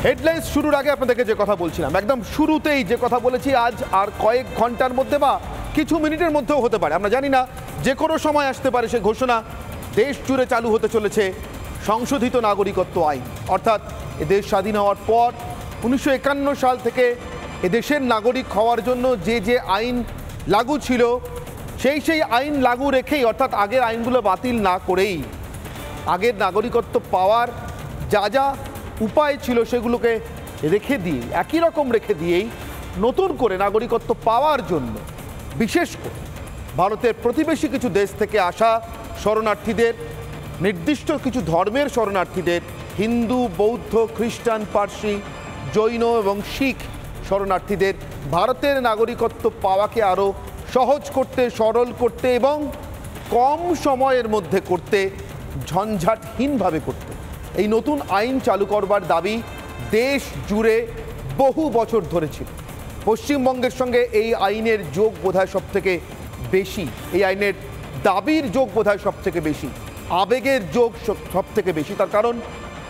Headlines শুরুর আগে আপনাদেরকে যে কথা বলছিলাম, একদম শুরুতেই যে কথা বলেছি, আজ আর কয়েক ঘন্টার মধ্যে বা কিছু মিনিটের মধ্যেও হতে পারে, আমরা জানি না, যে কোনো সময় আসতে পারে সে ঘোষণা। দেশ জুড়ে চালু হতে চলেছে সংশোধিত নাগরিকত্ব আইন। অর্থাৎ এদেশ স্বাধীন হওয়ার পর 1951 সাল থেকে এদেশের নাগরিক হওয়ার জন্য যে যে আইন লাগু ছিল, সেই আইন লাগু রেখেই, অর্থাৎ আগের আইনগুলো বাতিল না করেই, আগের নাগরিকত্ব পাওয়ার যা যা উপায় ছিল সেগুলোকে রেখে দিয়ে, একই রকম রেখে দিয়েই নতুন করে নাগরিকত্ব পাওয়ার জন্য বিশেষ করে ভারতের প্রতিবেশী কিছু দেশ থেকে আসা শরণার্থীদের, নির্দিষ্ট কিছু ধর্মের শরণার্থীদের, হিন্দু, বৌদ্ধ, খ্রিস্টান, পার্সি, জৈন এবং শিখ শরণার্থীদের ভারতের নাগরিকত্ব পাওয়াকে আরও সহজ করতে, সরল করতে এবং কম সময়ের মধ্যে করতে, ঝঞ্ঝাটহীনভাবে করতে এই নতুন আইন চালু করবার দাবি দেশ জুড়ে বহু বছর ধরে ছিল। পশ্চিমবঙ্গের সঙ্গে এই আইনের যোগ বোধহয় সব থেকে বেশি, এই আইনের দাবির যোগ বোধহয় সব থেকে বেশি, আবেগের যোগ সব থেকে বেশি। তার কারণ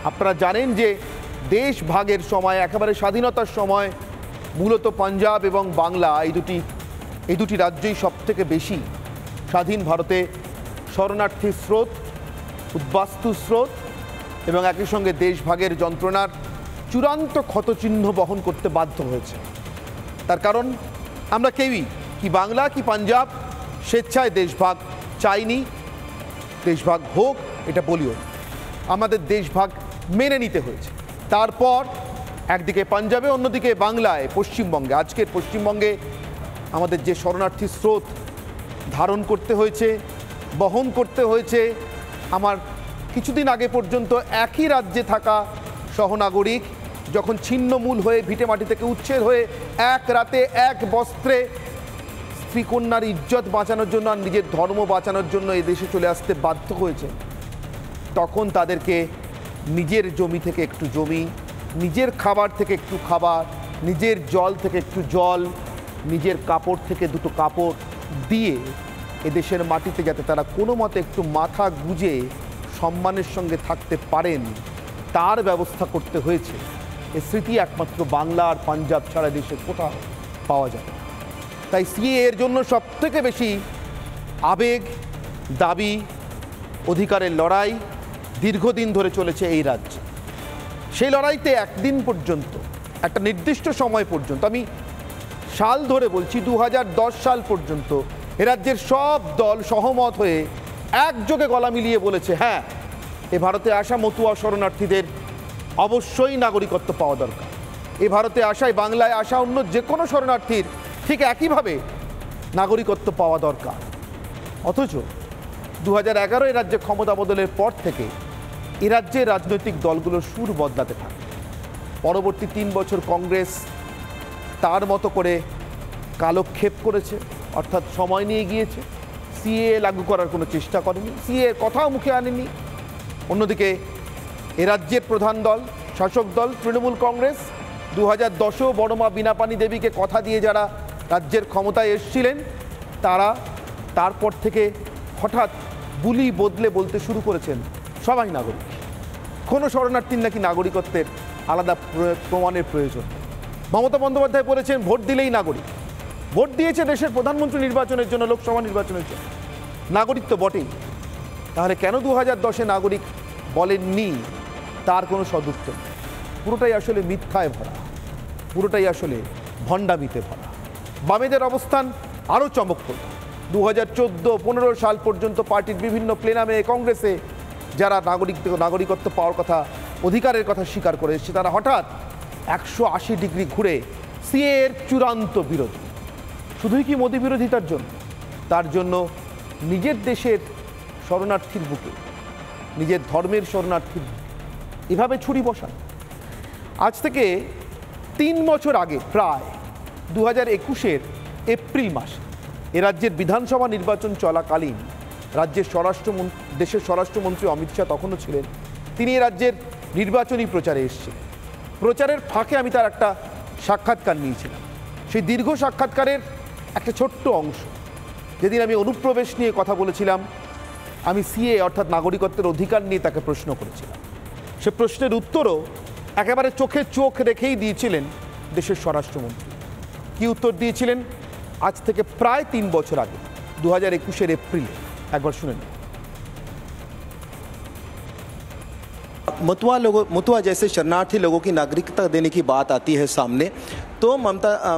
আপনারা জানেন যে দেশ ভাগের সময়, একেবারে স্বাধীনতার সময়, মূলত পাঞ্জাব এবং বাংলা এই দুটি রাজ্যই সব থেকে বেশি স্বাধীন ভারতে শরণার্থীর স্রোত, উদ্বাস্তু স্রোত এবং একই সঙ্গে দেশভাগের যন্ত্রণার চূড়ান্ত ক্ষতচিহ্ন বহন করতে বাধ্য হয়েছে। তার কারণ আমরা কেউই, কি বাংলা কি পাঞ্জাব, স্বেচ্ছায় দেশভাগ চাইনি। দেশভাগ হোক এটা বলিও, আমাদের দেশভাগ মেনে নিতে হয়েছে। তারপর একদিকে পাঞ্জাবে, অন্যদিকে বাংলায়, পশ্চিমবঙ্গে, আজকের পশ্চিমবঙ্গে আমাদের যে শরণার্থী স্রোত ধারণ করতে হয়েছে, বহন করতে হয়েছে, আমার কিছুদিন আগে পর্যন্ত একই রাজ্যে থাকা সহনাগরিক যখন ছিন্নমূল হয়ে ভিটে মাটি থেকে উচ্ছেদ হয়ে এক রাতে এক বস্ত্রে স্ত্রীকন্যার ইজ্জত বাঁচানোর জন্য আর নিজের ধর্ম বাঁচানোর জন্য এদেশে চলে আসতে বাধ্য হয়েছে, তখন তাদেরকে নিজের জমি থেকে একটু জমি, নিজের খাবার থেকে একটু খাবার, নিজের জল থেকে একটু জল, নিজের কাপড় থেকে দুটো কাপড় দিয়ে এদেশের মাটিতে যাতে তারা কোনো মতে একটু মাথা গুঁজে সম্মানের সঙ্গে থাকতে পারেন তার ব্যবস্থা করতে হয়েছে। এ স্মৃতি একমাত্র বাংলা আর পাঞ্জাব ছাড়া দেশে কোথাও পাওয়া যায়। তাই সিএ এর জন্য সবথেকে বেশি আবেগ, দাবি, অধিকারের লড়াই দীর্ঘদিন ধরে চলেছে এই রাজ্যে। সেই লড়াইতে একদিন পর্যন্ত, একটা নির্দিষ্ট সময় পর্যন্ত, আমি সাল ধরে বলছি 2010 সাল পর্যন্ত এ রাজ্যের সব দল সহমত হয়ে একযোগে গলা মিলিয়ে বলেছে, হ্যাঁ, এ ভারতে আসা মতুয়া শরণার্থীদের অবশ্যই নাগরিকত্ব পাওয়া দরকার। এ ভারতে আসায়, বাংলায় আসা অন্য যে কোনো শরণার্থীর ঠিক একইভাবে নাগরিকত্ব পাওয়া দরকার। অথচ 2011 এ রাজ্যে ক্ষমতা বদলের পর থেকে এ রাজ্যের রাজনৈতিক দলগুলোর সুর বদলাতে থাকে। পরবর্তী 3 বছর কংগ্রেস তার মতো করে কালক্ষেপ করেছে, অর্থাৎ সময় নিয়ে গিয়েছে, সিএ লাগু করার কোনো চেষ্টা করেনি, সিএ কথাও মুখে আনেনি। অন্যদিকে এ রাজ্যের প্রধান দল, শাসক দল তৃণমূল কংগ্রেস 2010-এও বড়মা বীণাপানি দেবীকে কথা দিয়ে যারা রাজ্যের ক্ষমতায় এসেছিলেন, তারা তারপর থেকে হঠাৎ বুলি বদলে বলতে শুরু করেছেন সবাই নাগরিক, কোনো শরণার্থীর নাকি নাগরিকত্বের আলাদা প্রমাণের প্রয়োজন। মমতা বন্দ্যোপাধ্যায় বলেছেন ভোট দিলেই নাগরিক। ভোট দিয়েছে দেশের প্রধানমন্ত্রী নির্বাচনের জন্য, লোকসভা নির্বাচনের জন্য, নাগরিক তো বটেই। তাহলে কেন 2010-এ নাগরিক বলেননি, তার কোনো সদুত্তর নেই। পুরোটাই আসলে মিথ্যায় ভরা, পুরোটাই আসলে ভণ্ডামিতে ভরা। বামেদের অবস্থান আরও চমকপ্রদ। 2014-15 সাল পর্যন্ত পার্টির বিভিন্ন প্লেনামে, কংগ্রেসে যারা নাগরিকত্ব পাওয়ার কথা, অধিকারের কথা স্বীকার করে এসেছে, তারা হঠাৎ 180 ডিগ্রি ঘুরে সিএ এর চূড়ান্ত বিরোধী। শুধুই কি মোদী বিরোধিতার জন্য? তার জন্য নিজের দেশের শরণার্থীর বুকে, নিজের ধর্মের শরণার্থীর বুকে এভাবে ছুরি বসান। আজ থেকে 3 বছর আগে, প্রায় 2021-এর এপ্রিল মাসে এ রাজ্যের বিধানসভা নির্বাচন চলাকালীন রাজ্যের দেশের স্বরাষ্ট্রমন্ত্রী অমিত শাহ তখনও ছিলেন। তিনি এ রাজ্যের নির্বাচনী প্রচারে এসেছিলেন। প্রচারের ফাঁকে আমি তার একটা সাক্ষাৎকার নিয়েছিলাম। সেই দীর্ঘ সাক্ষাৎকারের একটা ছোট্ট অংশ, যেদিন আমি অনুপ্রবেশ নিয়ে কথা বলেছিলাম, আমি সিএ অর্থাৎ নাগরিকত্বের অধিকার নিয়ে তাকে প্রশ্ন করেছিলাম। সে প্রশ্নের উত্তরও একেবারে চোখে চোখ রেখেই দিয়েছিলেন দেশের স্বরাষ্ট্রমন্ত্রী। কি উত্তর দিয়েছিলেন আজ থেকে প্রায় 3 বছর আগে 2021 এপ্রিলে, একবার শুনে নিন। मथुआ जैसे शरणार्थी लोगों की नागरिकता देने की बात आती है सामने, तो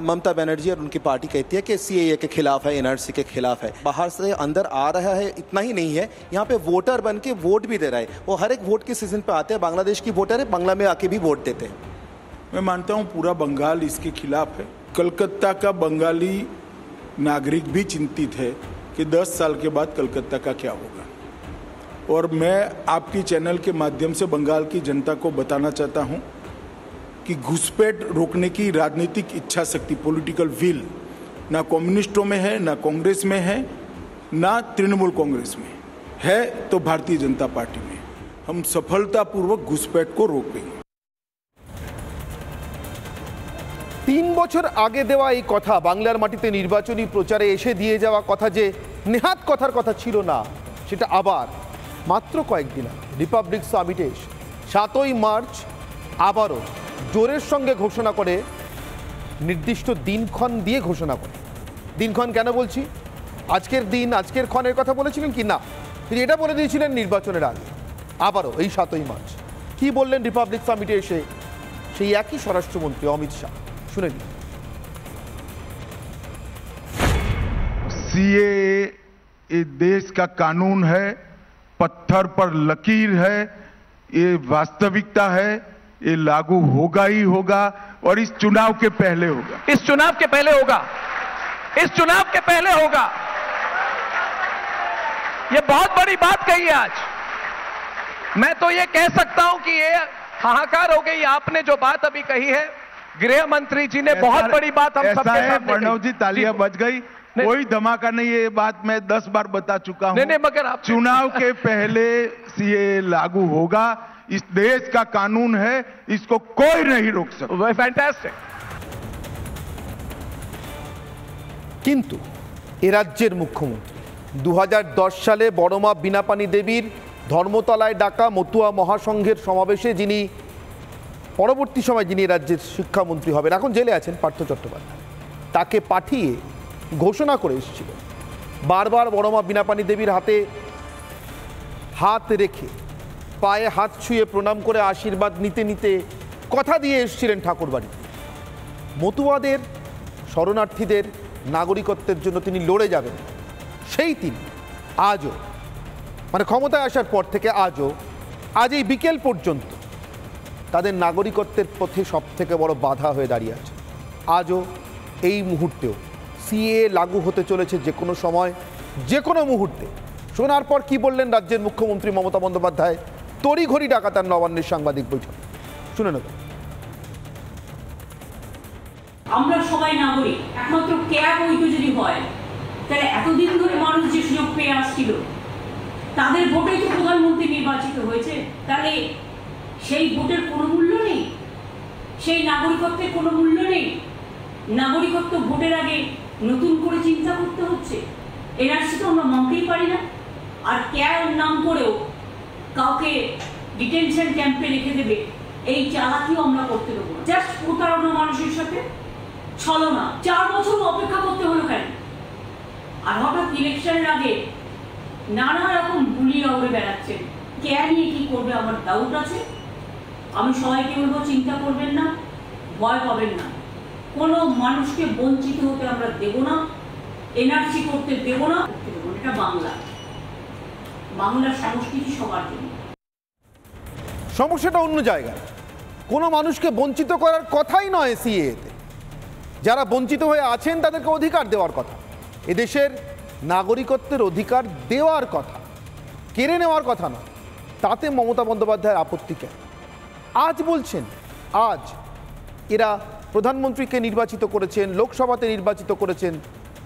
ममता बनर्जी और उनकी पार्टी कहती है कि सीएए के खिलाफ है, एनआरसी के खिलाफ है। बाहर से अंदर आ रहा है, इतना ही नहीं है, यहाँ पे वोटर बन के वोट भी दे रहा है। वो हर एक वोट के सीजन पे आते हैं, बांग्लादेश की वोटर है, बांग्ला में आके भी वोट देते हैं। मैं मानता हूँ पूरा बंगाल इसके खिलाफ है। कलकत्ता का बंगाली नागरिक भी चिंतित है कि 10 साल के बाद कलकत्ता का क्या होगा। और मैं आपकी चैनल के माध्यम से बंगाल की जनता को बताना चाहता हूं कि घुसपैठ रोकने की राजनीतिक इच्छा शक्ति, पॉलिटिकल विल, ना कम्युनिस्टों में है, ना कांग्रेस में है, ना तृणमूल कांग्रेस में है, तो भारतीय जनता पार्टी में। हम सफलतापूर्वक घुसपैठ को रोक देंगे। 3 বছর আগে দেওয়া এই কথা, বাংলার মাটিতে নির্বাচনী প্রচারে এসে দিয়ে যাওয়া কথা যে নেহাত কথার কথা ছিল না, সেটা আবার মাত্র কয়েকদিন রিপাবলিক সামিটে এসে 7ই মার্চ আবারও জোরের সঙ্গে ঘোষণা করে, নির্দিষ্ট দিনক্ষণ দিয়ে ঘোষণা করে। দিনক্ষণ কেন বলছি? আজকের দিন, আজকের ক্ষণের কথা বলেছিলেন কি না, তিনি এটা বলে দিয়েছিলেন নির্বাচনের আগে। আবারও এই 7ই মার্চ কি বললেন রিপাবলিক সামিটে এসে সেই একই স্বরাষ্ট্রমন্ত্রী অমিত শাহ, শুনে নিন। सीएए ये देश का कानून है, पत्थर पर लकीर है, ये वास्तविकता है, ये लागू होगा ही होगा और इस चुनाव के पहले होगा। इस चुनाव के पहले होगा, इस चुनाव के पहले होगा। ये बहुत बड़ी बात कही है आज। मैं तो ये कह सकता हूं कि ये हाहाकार हो गई। आपने जो बात अभी कही है, गृह मंत्री जी ने बहुत बड़ी बात हम सबके सामने प्रणव जी, तालियां बज गई, कोई धमाका नहीं। ये बात मैं 10 बार बता चुका हूं। नहीं, मगर आप चुनाव के पहले सीएए लागू होगा। इस देश का कानून है, इसको कोई नहीं रोक सकता। फैंटास्टिक। কিন্তু এ রাজ্যের মুখ্যমন্ত্রী 2010 সালে বড়মা বীণাপানি দেবীর ধর্মতলায় ডাকা মতুয়া মহাসংঘের সমাবেশে যিনি পরবর্তী সময় যিনি রাজ্যের শিক্ষামন্ত্রী হবেন, এখন জেলে আছেন, পার্থ চট্টোপাধ্যায়, তাকে পাঠিয়ে ঘোষণা করে এসেছিল। বারবার বড়মা বীণাপানি দেবীর হাতে হাত রেখে, পায়ে হাত ছুঁয়ে প্রণাম করে আশীর্বাদ নিতে নিতে কথা দিয়ে এসেছিলেন ঠাকুরবাড়িতে। মতুয়াদের, শরণার্থীদের নাগরিকত্বের জন্য তিনি লড়ে যাবেন, সেই তিনি আজও, মানে ক্ষমতায় আসার পর থেকে আজও, আজ এই বিকেল পর্যন্ত তাদের নাগরিকত্বের পথে সব থেকে বড় বাধা হয়ে দাঁড়িয়ে আছে। আজও এই মুহূর্তেও সিএএ লাগু হতে চলেছে যে কোনো সময়, যে কোনো মুহূর্তে। শোনার পর কি বললেন রাজ্যের মুখ্যমন্ত্রী মমতা বন্দ্যোপাধ্যায় তড়িঘড়ি ডাকা তার নবান্নের সাংবাদিক বৈঠক, শুনে নেব। আমরা সবাই নাগরিক, একমাত্র কেয়া বৈধ যদি হয়, তাহলে এতদিন ধরে মানুষ যে সুযোগ পেয়ে আসছিল, তাদের ভোটেই তো প্রধানমন্ত্রী নির্বাচিত হয়েছে, তাহলে সেই ভোটের কোনো মূল্য নেই, সেই নাগরিকত্বের কোনো মূল্য নেই। নাগরিকত্ব ভোটের আগে নতুন করে চিন্তা করতে হচ্ছে। এনআরসি তো আমরা মানতেই পারি না। আর কেয়ার নাম করেও কাউকে ডিটেনশন ক্যাম্পে রেখে দেবে, এই চালাকিও আমরা করতে দেবো না। জাস্ট প্রতারণা মানুষের সাথে, ছলনা। 4 বছর অপেক্ষা করতে হলো কেন? আর হঠাৎ ইলেকশনের আগে নানা রকম গুলিয়ে উড়ে বেড়াচ্ছেন। কেয়ার নিয়ে কি করবে আমার ডাউট আছে। আমি সবাইকে বলবো, চিন্তা করবেন না, ভয় পাবেন না, কোনো মানুষকে বঞ্চিত হতে আমরা দেব না, এনআরসি করতে দেব না। এটা বাংলা, বাংলার সংস্কৃতি সবার জন্য। সমস্যাটা অন্য জায়গায়। কোনো মানুষকে বঞ্চিত করার কথাই নয় সিএতে। যারা বঞ্চিত হয়ে আছেন তাদেরকে অধিকার দেওয়ার কথা, এদেশের নাগরিকত্বের অধিকার দেওয়ার কথা, কেড়ে নেওয়ার কথা নয়। তাতে মমতা বন্দ্যোপাধ্যায়ের আপত্তি কেন? আজ বলছেন, আজ এরা প্রধানমন্ত্রীকে নির্বাচিত করেছেন, লোকসভাতে নির্বাচিত করেছেন।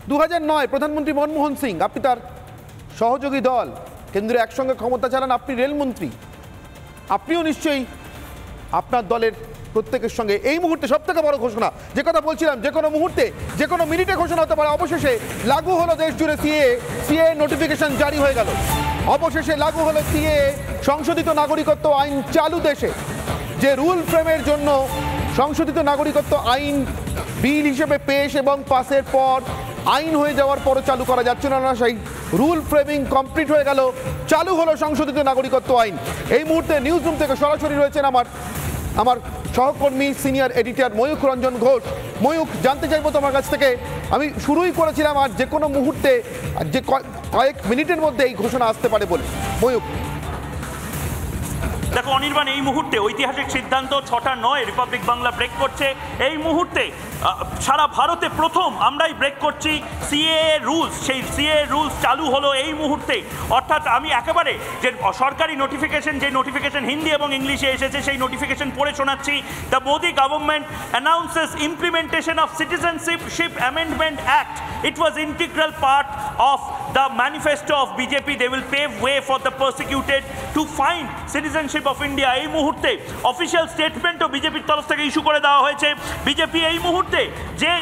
2009 প্রধানমন্ত্রী মনমোহন সিং, আপনি তার সহযোগী দল, কেন্দ্রে একসঙ্গে ক্ষমতা চালান, আপনি রেলমন্ত্রী, আপনিও নিশ্চয়ই আপনার দলের প্রত্যেকের সঙ্গে এই মুহূর্তে সব থেকে বড় ঘোষণা, যে কথা বলছিলাম, যে কোনো মুহূর্তে, যে কোনো মিনিটে ঘোষণা হতে পারে। অবশেষে লাগু হলো দেশ জুড়ে সিএ নোটিফিকেশন জারি হয়ে গেল। অবশেষে লাগু হলো সিএ, সংশোধিত নাগরিকত্ব আইন চালু দেশে। যে রুল ফ্রেমের জন্য সংশোধিত নাগরিকত্ব আইন বিল হিসেবে পেশ এবং পাসের পর আইন হয়ে যাওয়ার পরও চালু করা যাচ্ছে না, সেই রুল ফ্রেমিং কমপ্লিট হয়ে গেল, চালু হলো সংশোধিত নাগরিকত্ব আইন। এই মুহূর্তে নিউজ রুম থেকে সরাসরি রয়েছেন আমার সহকর্মী সিনিয়র এডিটর ময়ূখ রঞ্জন ঘোষ। ময়ূখ, জানতে চাইবো তোমার কাছ থেকে, আমি শুরুই করেছিলাম আর যে কোনো মুহূর্তে যে কয়েক মিনিটের মধ্যে এই ঘোষণা আসতে পারে বলে। ময়ূখ, দেখো অনির্বাণ, এই মুহূর্তে ঐতিহাসিক সিদ্ধান্ত 6টা 9 রিপাবলিক বাংলা ব্রেক করছে। এই মুহূর্তে সারা ভারতে প্রথম আমরাই ব্রেক করছি সিএএ রুলস। সেই সিএএ রুলস চালু হলো এই মুহূর্তে। অর্থাৎ আমি একেবারে যে সরকারি নোটিফিকেশন, যে নোটিফিকেশন হিন্দি এবং ইংলিশে এসেছে সেই নোটিফিকেশন পড়ে শোনাচ্ছি। The Modi government announces implementation of citizenship amendment act. It was integral part of the manifesto of BJP. They will pave way for the persecuted to find citizenship of India. এই মুহূর্তে official স্টেটমেন্টও বিজেপির তরফ থেকে issue করে দেওয়া হয়েছে। BJP এই মুহূর্তে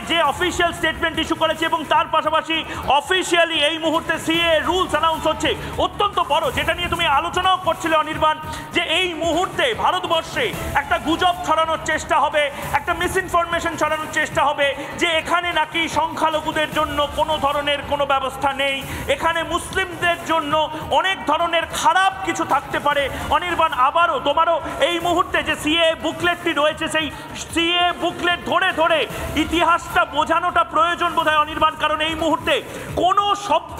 যে অফিসিয়াল স্টেটমেন্ট ইস্যু করেছে এবং তার পাশাপাশি অফিসিয়ালি এই মুহূর্তে সিএ রুলস অ্যানাউন্স হচ্ছে। অত্যন্ত বড়, যেটা নিয়ে তুমি আলোচনাও করছিলে অনির্বাণ, যে এই মুহূর্তে ভারতবর্ষে একটা গুজব ছড়ানোর চেষ্টা হবে, একটা মিসইনফরমেশন ছড়ানোর চেষ্টা হবে যে এখানে নাকি সংখ্যালঘুদের জন্য কোনো ধরনের কোনো ব্যবস্থা নেই, এখানে মুসলিমদের জন্য অনেক ধরনের খারাপ কিছু থাকতে পারে। অনির্বাণ, আবারও তোমারও এই মুহূর্তে যে সিএ বুকলেটটি রয়েছে সেই সিএ বুকলেট ধরে ধরে ইতিহাসটা বোঝানোটা প্রয়োজন বোধহয় অনির্বাণ, কারণ এই মুহূর্তে কোনো শব্দ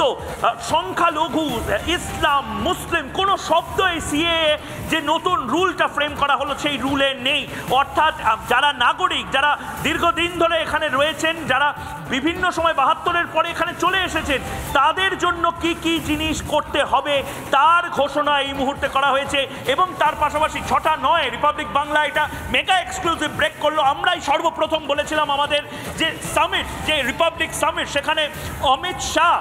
সংখ্যালঘু, ইসলাম, মুসলিম কোনো শব্দ এই সিএ যে নতুন রুলটা ফ্রেম করা হলো সেই রুলে নেই। অর্থাৎ যারা নাগরিক, যারা দীর্ঘদিন ধরে এখানে রয়েছেন, যারা বিভিন্ন সময় 72-এর পরে এখানে চলে এসেছেন, তাদের জন্য কি কি জিনিস করতে হবে তার ঘোষণা এই মুহূর্তে করা হয়েছে। এবং তার পাশাপাশি 6টা 9 রিপাবলিক বাংলা এটা মেগা এক্সক্লুসিভ ব্রেক করলো। আমরাই সর্বপ্রথম বলেছিলাম আমাদের যে সামিট, যে রিপাবলিক সামিট, সেখানে অমিত শাহ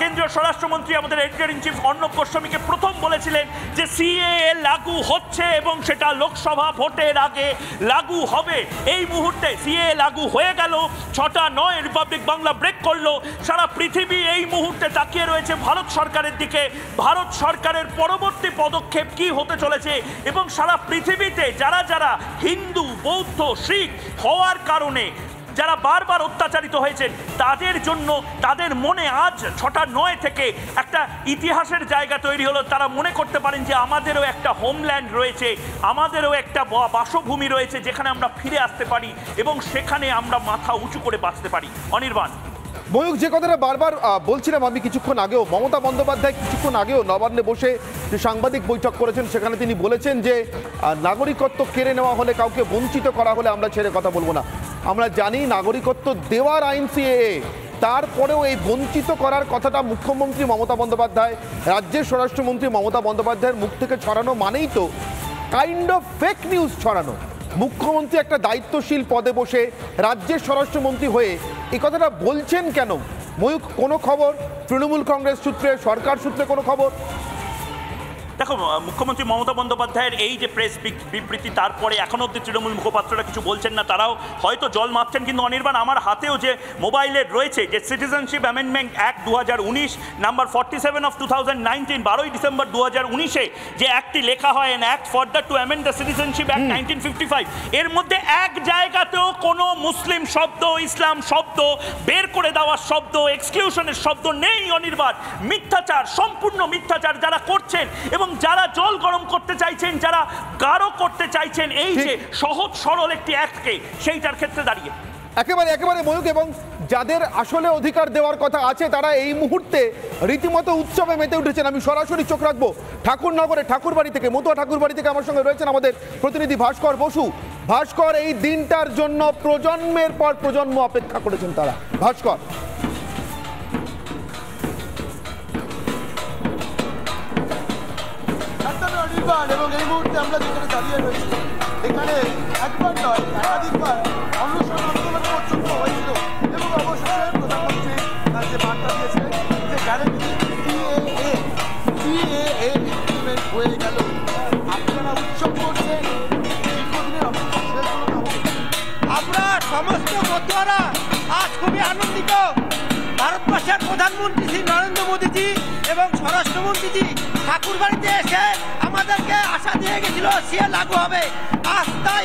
কেন্দ্রীয় স্বরাষ্ট্রমন্ত্রী আমাদের এডিটর ইন চিফ অর্ণব গোস্বামীকে প্রথম বলেছিলেন যে সিএএ লাগু হচ্ছে এবং সেটা লোকসভা ভোটের আগে লাগু হবে। এই মুহূর্তে সিএএ লাগু হয়ে গেল, 6টা 9 রিপাবলিক বাংলা ব্রেক করলো। সারা পৃথিবী এই মুহূর্তে তাকিয়ে রয়েছে ভারত সরকারের দিকে, ভারত সরকারের পরবর্তী পদক্ষেপ কি হতে চলেছে। এবং সারা পৃথিবীতে যারা যারা হিন্দু, বৌদ্ধ, শিখ হওয়ার কারণে যারা বারবার অত্যাচারিত হয়েছেন তাদের জন্য, তাদের মনে আজ 6টা 9 থেকে একটা ইতিহাসের জায়গা তৈরি হলো। তারা মনে করতে পারেন যে আমাদেরও একটা হোমল্যান্ড রয়েছে, আমাদেরও একটা বাসভূমি রয়েছে যেখানে আমরা ফিরে আসতে পারি এবং সেখানে আমরা মাথা উঁচু করে বাঁচতে পারি। অনির্বাণ, ময়ূখ, যে কথাটা বারবার বলছিলাম আমি কিছুক্ষণ আগেও, মমতা বন্দ্যোপাধ্যায় কিছুক্ষণ আগেও নবান্নে বসে যে সাংবাদিক বৈঠক করেছেন সেখানে তিনি বলেছেন যে নাগরিকত্ব কেড়ে নেওয়া হলে, কাউকে বঞ্চিত করা হলে আমরা ছেড়ে কথা বলবো না। আমরা জানি নাগরিকত্ব দেওয়ার আইন সিএএ, তারপরেও এই বঞ্চিত করার কথাটা মুখ্যমন্ত্রী মমতা বন্দ্যোপাধ্যায়, রাজ্যের স্বরাষ্ট্রমন্ত্রী মমতা বন্দ্যোপাধ্যায়ের মুখ থেকে ছড়ানো মানেই তো কাইন্ড অফ ফেক নিউজ ছড়ানো। মুখ্যমন্ত্রী একটা দায়িত্বশীল পদে বসে রাজ্যের স্বরাষ্ট্রমন্ত্রী হয়ে এই কথাটা বলছেন কেন? ময়ূখ, কোনো খবর তৃণমূল কংগ্রেস সূত্রে, সরকার সূত্রে কোনো খবর? দেখো, মুখ্যমন্ত্রী মমতা বন্দ্যোপাধ্যায়ের এই যে প্রেস বিবৃতি, তারপরে এখনো অব্দি তৃণমূল মুখপাত্ররা কিছু বলছেন না, তারাও হয়তো জল মাপছেন। কিন্তু অনির্বাণ, আমার হাতেও যে মোবাইলের রয়েছে যে citizenship amendment act 2019 number 47 of 2019, 12ই ডিসেম্বর 2019-এ যে অ্যাক্টটি লেখা হয়, an act further to amend the citizenship act 1955, এর মধ্যে এক জায়গাতেও কোনো মুসলিম শব্দ, ইসলাম শব্দ, বের করে দেওয়ার শব্দ, এক্সক্লুশনের শব্দ নেই। অনির্বাণ, মিথ্যাচার, সম্পূর্ণ মিথ্যাচার যারা করছেন এবং যারা জল গরম করতে চাইছেন, যারা গাঢ় করতে চাইছেন এই যে সহজ সরল একটি অ্যাক্টকে, সেইটার ক্ষেত্রে দাঁড়িয়ে একেবারে ময়ূখ, এবং যাদের আসলে অধিকার দেওয়ার কথা আছে তারা এই মুহূর্তে রীতিমতো উৎসবে মেতে উঠেছেন। আমি সরাসরি চোখ রাখবো ঠাকুরনগরে ঠাকুরবাড়ি থেকে, মতুয়া ঠাকুরবাড়ি থেকে আমার সঙ্গে রয়েছেন আমাদের প্রতিনিধি ভাস্কর বসু। ভাস্কর, এই দিনটার জন্য প্রজন্মের পর প্রজন্ম অপেক্ষা করেছেন তারা। ভাস্কর, এবং এই মুহূর্তে আমরা যেখানে দাঁড়িয়ে রয়েছি এখানে একবার নয় একাধিকবার অনশন আন্দোলন পর্যন্ত হয়েছিল এবং অবশেষে প্রধানমন্ত্রী যে বার্তা দিয়েছিলেন যে গ্যারান্টি সিএএ ইমপ্লিমেন্ট হয়ে গেল। আপনারা উৎসব করছেন, দীর্ঘদিনের অপেক্ষা শেষ হলো না। আমরা সমস্ত মতুয়ারা আজ খুবই আনন্দিত। ভারতবর্ষের প্রধানমন্ত্রী শ্রী নরেন্দ্র মোদীজি এবং স্বরাষ্ট্রমন্ত্রীজি ঠাকুরবাড়িতে এসে আমাদেরকে আশা দিয়ে গেছিল সিএ লাগু হবে, আজ তাই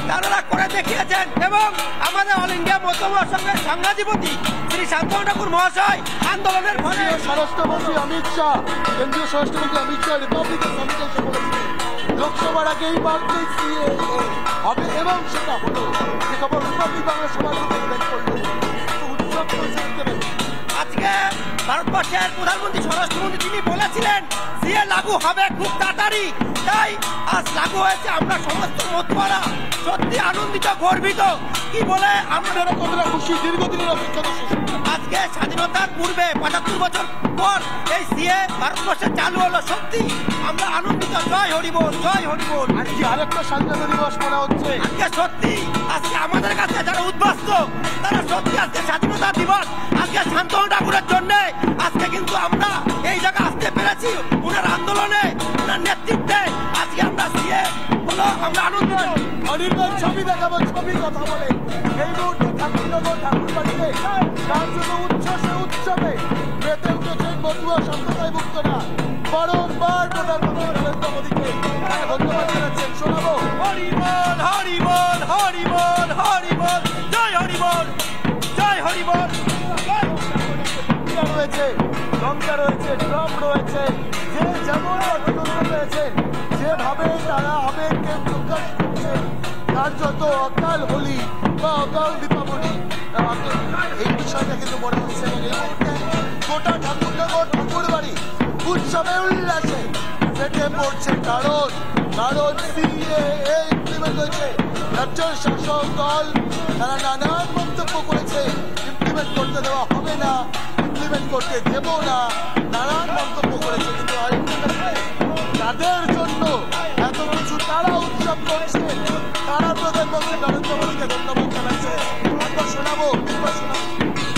তারা করে দেখিয়েছেন। এবং আমাদের অল ইন্ডিয়া মধ্যম সংঘের সংঘাধিপতি শ্রী শান্তনু ঠাকুর মহাশয় আন্দোলনের ফলে স্বরাষ্ট্রমন্ত্রী অমিত শাহ, কেন্দ্রীয় স্বরাষ্ট্রমন্ত্রী অমিত শাহ রিপাবলিকান সামিটে এসে বলেছিলেন লোকসভার আগে এই মার্চে সিএ হবে এবং সেটা হলো। যে খবর রিপাবলিক বাংলা সভা থেকে উল্লেখ করলো, উৎসব চলছে। আজকে ভারতবর্ষের প্রধানমন্ত্রী স্বরাষ্ট্রমন্ত্রী তিনি বলেছিলেন সিএ লাগু হবে খুব তাড়াতাড়ি, তাই আজ লাগু হয়েছে। আমরা সমস্ত মতুয়ারা সত্যি আনন্দিত, গর্বিত। কি বলে আপনারা কতটা খুশি? দীর্ঘদিনের অপেক্ষা তো শেষ। আজকে স্বাধীনতার পূর্বে ৭৫ বছর পর এই সিএ ভারতবর্ষে চালু হলো, সত্যি আমরা আনন্দিত। জয় হরিবোল, জয় হরিবোল। আজকে আরেকটা স্বাধীনতা দিবস করা হচ্ছে। আজকে সত্যি আজকে আমাদের কাছে যারা উদ্বাস্ত তারা সত্যি আজকে স্বাধীনতা দিবস, আজকে শান্তনু ঠাকুরের জন্য আজকে কিন্তু আমরা এই জায়গায় আসতে পেরেছি। ওনার আন্দোলনে, ওনার নেতৃত্বে আজকে আমরা সিএ হলো, আমরা আনন্দিত। অনির্বাণ ছবি দেখাবো, ছবি কথা বলে। এই মুহূর্তে ঠাকুরনগর ঠাকুরবাড়িতে কার্যত উচ্ছ্বাসে উৎসবে মেতে উঠেছেন মতুয়া সম্প্রদায় মুক্তরা। বারংবার প্রধানমন্ত্রী নরেন্দ্র মোদীকে ধন্যবাদ জানাচ্ছেন। শোনাবো হরিবল, হরিবল, হরিবল, হরিবল, জয় হরিবল, জয় হরিবল। রয়েছে, লঙ্কা রয়েছে, ড্রাম রয়েছে, যে যেমন অর্থনৈতিক রয়েছেন, যেভাবে তারা আবেগকে প্রকাশ করছে, কার্যত অকাল হোলি বা অকাল দীপাবলি এই বিষয়টা কিন্তু মনে হচ্ছে। এবং এই মুহূর্তে গোটা ঠাকুরনগর ঠাকুরবাড়ি উৎসবে উল্লাসে ফেটে পড়ছে। কারণ সিএএ ইমপ্লিমেন্ট হয়েছে। রাজ্যের শাসক দল তারা নানান মন্তব্য করেছে, ইমপ্লিমেন্ট করতে দেওয়া হবে না, ইমপ্লিমেন্ট করতে দেব না, নানান মন্তব্য করেছে। কিন্তু তাদের জন্য এত কিছু তারা উৎসব করছে, তারা প্রধানমন্ত্রী নরেন্দ্র মোদীকে ধন্যবাদ জানাচ্ছে। আমরা শোনাবো,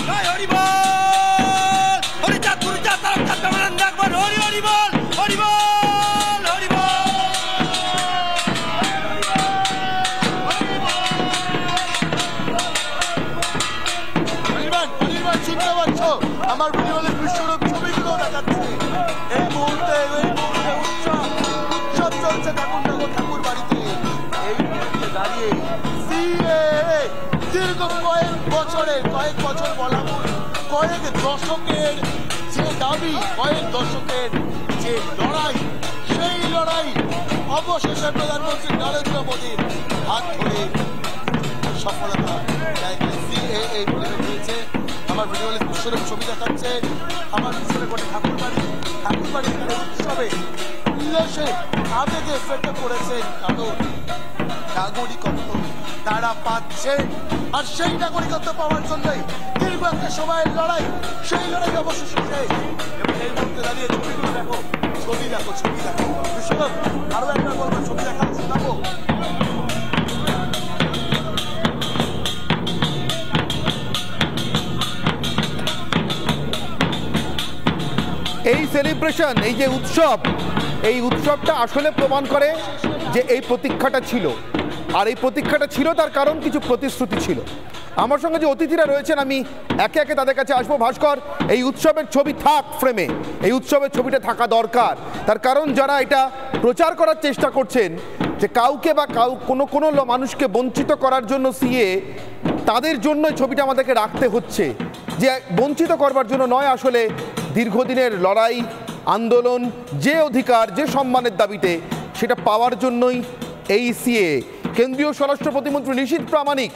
জয় হরিবল, হরিচাঁদ গুরুচাঁদ তারকচাঁদ প্রেমানন্দ একবার হরি হরিবল, হরিবল, হরিবল। অনির্বাণ শুনতে পাচ্ছ? আমার ভিডিওতে বিশ্বরূপ ছবিগুলো দেখাচ্ছে। এই মুহূর্তে উৎসব চলছে ঠাকুরনগর ঠাকুরবাড়িতে। এই মুহূর্তে দাঁড়িয়ে সিএএ দীর্ঘ কয়েক বছর বলা ভুল, কয়েক দশকের যে দাবি, কয়েক দশকের যে লড়াই, সেই লড়াই অবশেষে প্রধানমন্ত্রী নরেন্দ্র মোদীর হাত ধরে সফলতা সিএএ ইমপ্লিমেন্ট হয়েছে। আমার ভিডিওতে বিশ্বরূপ ছবি দেখাচ্ছে। আমার পিছনে গোটা ঠাকুরবাড়ি এখানে উৎসবে উল্লাসে আবেগে ফেটে পড়েছেন। কারণ নাগরিকত্ব তারা পাচ্ছে, আর সেই নাগরিকত্ব পাওয়ার জন্যই দীর্ঘ একটা সময়ের লড়াই, সেই লড়াই অবশেষে শেষ। এবং এই মুহূর্তে দাঁড়িয়ে ছবিগুলো দেখো, ছবি দেখো। বিশ্বরূপ আরো একবার বলবো, ছবি দেখা শোনাবো। এই সেলিব্রেশন, এই যে উৎসব, এই উৎসবটা আসলে প্রমাণ করে যে এই প্রতীক্ষাটা ছিল। আর এই প্রতীক্ষাটা ছিল তার কারণ কিছু প্রতিশ্রুতি ছিল। আমার সঙ্গে যে অতিথিরা রয়েছেন আমি একে একে তাদের কাছে আসবো। ভাস্কর, এই উৎসবের ছবি থাক ফ্রেমে, এই উৎসবের ছবিটা থাকা দরকার। তার কারণ যারা এটা প্রচার করার চেষ্টা করছেন যে কাউকে বা কোনো মানুষকে বঞ্চিত করার জন্য সিএ, তাদের জন্য ছবিটা আমাদেরকে রাখতে হচ্ছে। যে বঞ্চিত করবার জন্য নয়, আসলে দীর্ঘদিনের লড়াই, আন্দোলন, যে অধিকার, যে সম্মানের দাবিতে, সেটা পাওয়ার জন্যই এই সিএ। কেন্দ্রীয় স্বরাষ্ট্র প্রতিমন্ত্রী নিশীথ প্রামাণিক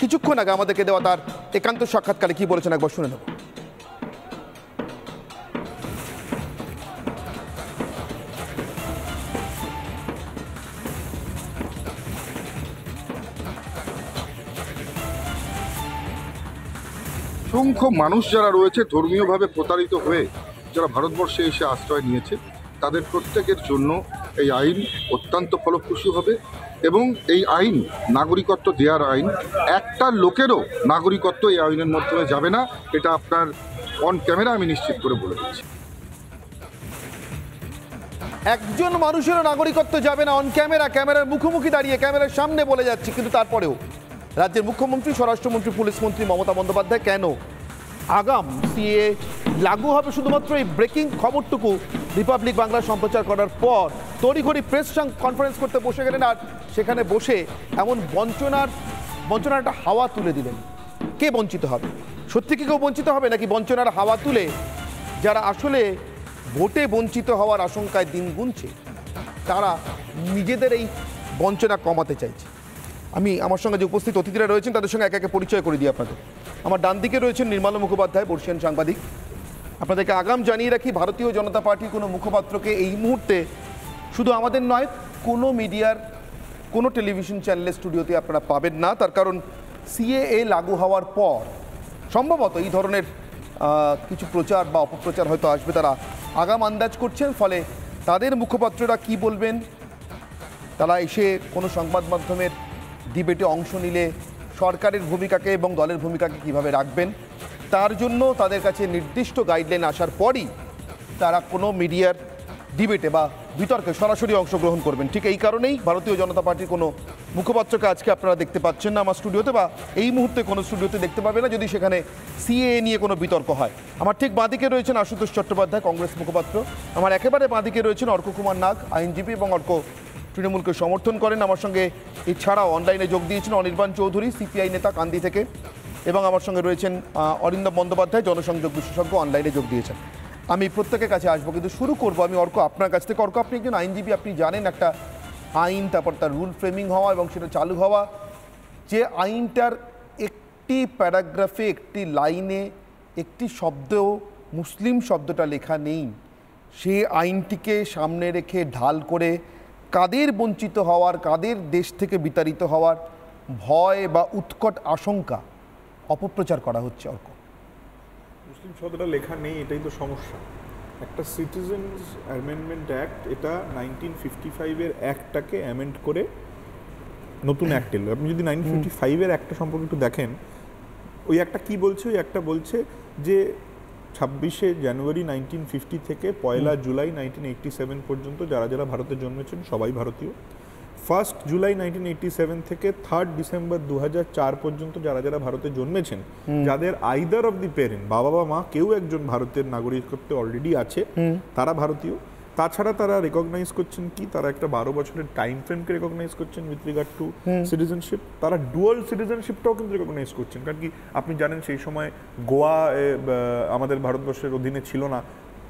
কিছুক্ষণ আগে আমাদেরকে দেওয়া তার একান্ত সাক্ষাৎকারে কি বলেছেন একবার শুনে নেব। অসংখ্য মানুষ যারা রয়েছে ধর্মীয়ভাবে প্রতারিত হয়ে যারা ভারতবর্ষে এসে আশ্রয় নিয়েছে, তাদের প্রত্যেকের জন্য এই আইন অত্যন্ত ফলপ্রসূ হবে। এবং এই আইন নাগরিকত্ব দেওয়ার আইন, একটা লোকেরও নাগরিকত্ব এই আইনের মাধ্যমে যাবে না, এটা আপনার অন ক্যামেরা আমি নিশ্চিত করে বলে দিচ্ছি। একজন মানুষেরও নাগরিকত্ব যাবে না, অন ক্যামেরার মুখোমুখি দাঁড়িয়ে ক্যামেরার সামনে বলে যাচ্ছি। কিন্তু তারপরেও রাজ্যের মুখ্যমন্ত্রী, স্বরাষ্ট্রমন্ত্রী, পুলিশ মন্ত্রী মমতা বন্দ্যোপাধ্যায় কেন আগাম সিএ লাগু হবে শুধুমাত্র এই ব্রেকিং খবরটুকু রিপাবলিক বাংলা সম্প্রচার করার পর তড়িঘড়ি প্রেস কনফারেন্স করতে বসে গেলেন, আর সেখানে বসে এমন বঞ্চনার একটা হাওয়া তুলে দিলেন। কে বঞ্চিত হবে? সত্যি কি কেউ বঞ্চিত হবে, নাকি বঞ্চনার হাওয়া তুলে যারা আসলে ভোটে বঞ্চিত হওয়ার আশঙ্কায় দিন গুনছে তারা নিজেদের এই বঞ্চনা কমাতে চাইছে? আমার সঙ্গে যে উপস্থিত অতিথিরা রয়েছেন তাদের সঙ্গে একে একে পরিচয় করে দিই আপনাদের। আমার ডান দিকে রয়েছেন নির্মলা মুখোপাধ্যায়, বর্ষিয়ান সাংবাদিক। আপনাদেরকে আগাম জানিয়ে রাখি, ভারতীয় জনতা পার্টির কোনো মুখপাত্রকে এই মুহূর্তে শুধু আমাদের নয়, কোনো মিডিয়ার কোনো টেলিভিশন চ্যানেলের স্টুডিওতে আপনারা পাবেন না। তার কারণ সিএএ লাগু হওয়ার পর সম্ভবত এই ধরনের কিছু প্রচার বা অপপ্রচার হয়তো আসবে, তারা আগাম আন্দাজ করছেন। ফলে তাদের মুখপাত্ররা কি বলবেন, তারা এসে কোনো সংবাদ মাধ্যমের ডিবেটে অংশ নিলে সরকারের ভূমিকাকে এবং দলের ভূমিকাকে কিভাবে রাখবেন, তার জন্য তাদের কাছে নির্দিষ্ট গাইডলাইন আসার পরই তারা কোনো মিডিয়ার ডিবেটে বা বিতর্কে সরাসরি অংশগ্রহণ করবেন। ঠিক এই কারণেই ভারতীয় জনতা পার্টির কোনো মুখপাত্রকে আজকে আপনারা দেখতে পাচ্ছেন না আমার স্টুডিওতে, বা এই মুহূর্তে কোনো স্টুডিওতে দেখতে পাবে না যদি সেখানে সিএএ নিয়ে কোনো বিতর্ক হয়। আমার ঠিক বাঁদিকে রয়েছেন আশুতোষ চট্টোপাধ্যায়, কংগ্রেস মুখপাত্র। আমার একেবারে বাঁদিকে রয়েছেন অর্ক কুমার নাগ, আইনজীবী, এবং অর্ক তৃণমূলকে সমর্থন করেন। আমার সঙ্গে এছাড়াও অনলাইনে যোগ দিয়েছেন অনির্বাণ চৌধুরী, সিপিআই নেতা, কান্দি থেকে, এবং আমার সঙ্গে রয়েছেন অরিন্দম বন্দ্যোপাধ্যায়, জনসংযোগ বিশেষজ্ঞ, অনলাইনে যোগ দিয়েছেন। আমি প্রত্যেকের কাছে আসবো, কিন্তু শুরু করবো আমি অর্ক আপনার কাছ থেকে। অর্ক, আপনি একজন আইনজীবী, আপনি জানেন একটা আইন, তারপর তার রুল ফ্রেমিং হওয়া এবং সেটা চালু হওয়া, যে আইনটার একটি প্যারাগ্রাফে, একটি লাইনে, একটি শব্দেও মুসলিম শব্দটা লেখা নেই, সেই আইনটিকে সামনে রেখে ঢাল করে কাদের বঞ্চিত হওয়ার, কাদের দেশ থেকে বিতাড়িত হওয়ার ভয় বা উৎকট আশঙ্কা অপপ্রচার করা হচ্ছে? অর্ক, মুসলিম শব্দটা লেখা নেই, এটাই তো সমস্যা। একটা সিটিজেন্স অ্যামেন্ডমেন্ট অ্যাক্ট, এটা 1955-এর অ্যাক্টটাকে অ্যামেন্ড করে নতুন অ্যাক্ট এলো। আপনি যদি 1955-এর অ্যাক্টটা সম্পর্কে একটু দেখেন, ওই একটা কি বলছে, ওই একটা বলছে যে 26শে জানুয়ারি 1950 থেকে 1 জুলাই 1987 পর্যন্ত যারা যারা ভারতে জন্মেছেন সবাই ভারতীয়। 1 জুলাই 1987 থেকে 3 ডিসেম্বর 2004 পর্যন্ত যারা যারা ভারতে জন্মেছেন, যাদের আইদার অফ দি প্যারেন্ট, বাবা বা মা কেউ একজন ভারতের নাগরিকত্ব অলরেডি আছে, তারা ভারতীয়। তাছাড়া তারা রেকগনাইজ করছেন কি, তারা একটা 12 বছরের টাইম ফ্রেমকে রেকগনাইজ করছেন উইথ রিগার্ড টু সিটিজেনশিপ। তারা ডুয়াল সিটিজেনশিপটাও কিন্তু রেকগনাইজ করছেন, কারণ কি আপনি জানেন সেই সময় গোয়া আমাদের ভারতবর্ষের অধীনে ছিল না,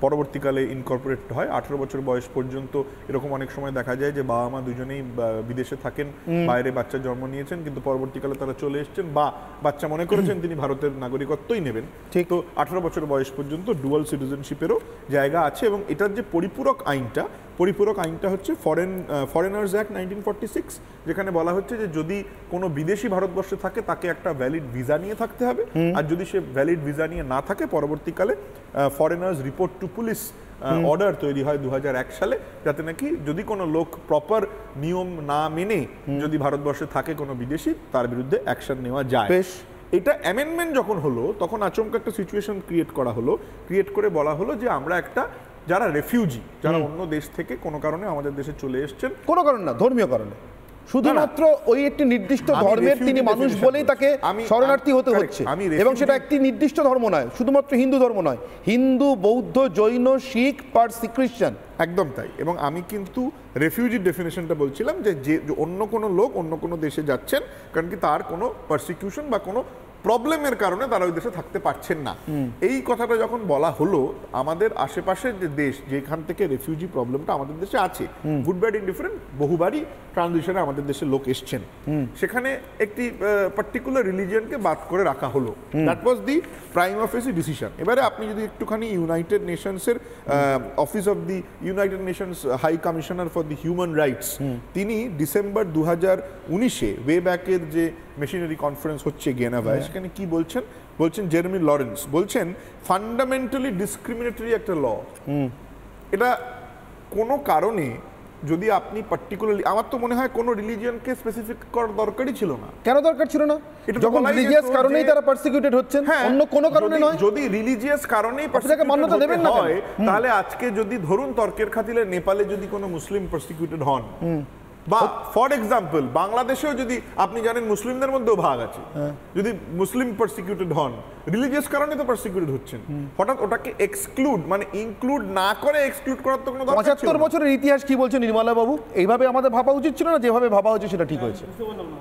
পরবর্তীকালে ইনকর্পোরেট হয়। 18 বছর বয়স পর্যন্ত এরকম অনেক সময় দেখা যায় যে বাবা মা দুজনেই বিদেশে থাকেন, বাইরে বাচ্চা জন্ম নিয়েছেন, কিন্তু পরবর্তীকালে তারা চলে এসছেন বা বাচ্চা মনে করেছেন তিনি ভারতের নাগরিকত্বই নেবেন। ঠিক, তো 18 বছর বয়স পর্যন্ত ডুয়াল সিটিজেনশিপেরও জায়গা আছে। এবং এটার যে পরিপূরক আইনটা হচ্ছে ফরেনার্স অ্যাক্ট 1946, যেখানে বলা হচ্ছে যে যদি কোনো বিদেশি ভারতবর্ষে থাকে তাকে একটা ভ্যালিড ভিসা নিয়ে থাকতে হবে, আর যদি সে ভ্যালিড ভিসা নিয়ে না থাকে পরবর্তীকালে foreigners report to police order তৈরি হয় 2001 সালে, যাতে নাকি যদি কোনো লোক প্রপার নিয়ম না মেনে যদি ভারতবর্ষে থাকে কোনো বিদেশি, তার বিরুদ্ধে অ্যাকশন নেওয়া যায়। এটা অ্যামেন্ডমেন্ট যখন হলো তখন আচমকা একটা সিচুয়েশন ক্রিয়েট করে বলা হলো যে আমরা একটা, যারা রেফিউজি, যারা অন্য দেশ থেকে কোনো কারণে আমাদের দেশে চলে এসছেন, কোনো কারণ না, ধর্মীয় কারণে, শুধুমাত্র ওই একটি নির্দিষ্ট ধর্মের তিনি মানুষ বলেই তাকে শরণার্থী হতে হচ্ছে, এবং সেটা একটি নির্দিষ্ট ধর্ম নয়, শুধুমাত্র হিন্দু ধর্ম নয়, হিন্দু, বৌদ্ধ, জৈন, শিখ, পার্সি, খ্রিস্টান, একদম তাই। এবং আমি কিন্তু রেফিউজির ডেফিনেশনটা বলছিলাম যে অন্য কোনো লোক অন্য কোনো দেশে যাচ্ছেন, কারণ কি তার কোনো পারসিকিউশন বা কোনো প্রবলেমের কারণে তারা ওই দেশে থাকতে পারছেন না। এই কথাটা যখন বলা হলো, আমাদের আশেপাশের যে দেশ যেখান থেকে রেফিউজি প্রবলেমটা আমাদের দেশে আছে, গুড ব্যাড ইনডিফারেন্ট, বহুবারই ট্রানজিশনে আমাদের দেশে লোক এসছেন, সেখানে একটি পার্টিকুলার রিলিজিয়নকে বাদ করে রাখা হলো। That was the prime official decision. এবারে আপনি যদি একটুখানি ইউনাইটেড নেশনসের office of the United Nations high commissioner for the human rights, তিনি ডিসেম্বর 2019-এ ওয়ে ব্যাকের যে মেশিনারি কনফারেন্স হচ্ছে জেনেভায়, সেখানে কি বলছেন জেরেমি লরেন্স বলছেন ফান্ডামেন্টালি ডিসক্রিমিনেটরি একটা ল। এটা কোনো কারণে যদি আপনি পার্টিকুলারলি, আমার তো মনে হয় কোনো রিলিজিয়নকে স্পেসিফিক করার দরকারই ছিল না। কেন দরকার ছিল না? যখন রিলিজিয়াস কারণেই তারা পারসিকিউটেড হচ্ছেন, অন্য কোনো কারণে নয়। যদি রিলিজিয়াস কারণেই মান্যতা দেবেন না হয়, তাহলে আজকে যদি ধরুন তর্কের খাতিরে নেপালে যদি কোনো মুসলিম পারসিকিউটেড হন, বা ফর এক্সাম্পল বাংলাদেশেও যদি আপনি জানেন মুসলিমদের মধ্যেও ভাগ আছে, যদি মুসলিম পারসিকিউটেড হন, রিলিজিয়াস কারণে তো পারসিকিউটেড হচ্ছেন, হঠাৎ ওটাকে এক্সক্লুড মানে ইনক্লুড না করে এক্সক্লুড করার তো কোনো দরকার ছিল না। 75 বছরের ইতিহাস কি বলছে নির্মলা বাবু? এইভাবে আমাদের ভাবা উচিত ছিল না, যেভাবে ভাবা হচ্ছে সেটা ঠিক হয়েছে।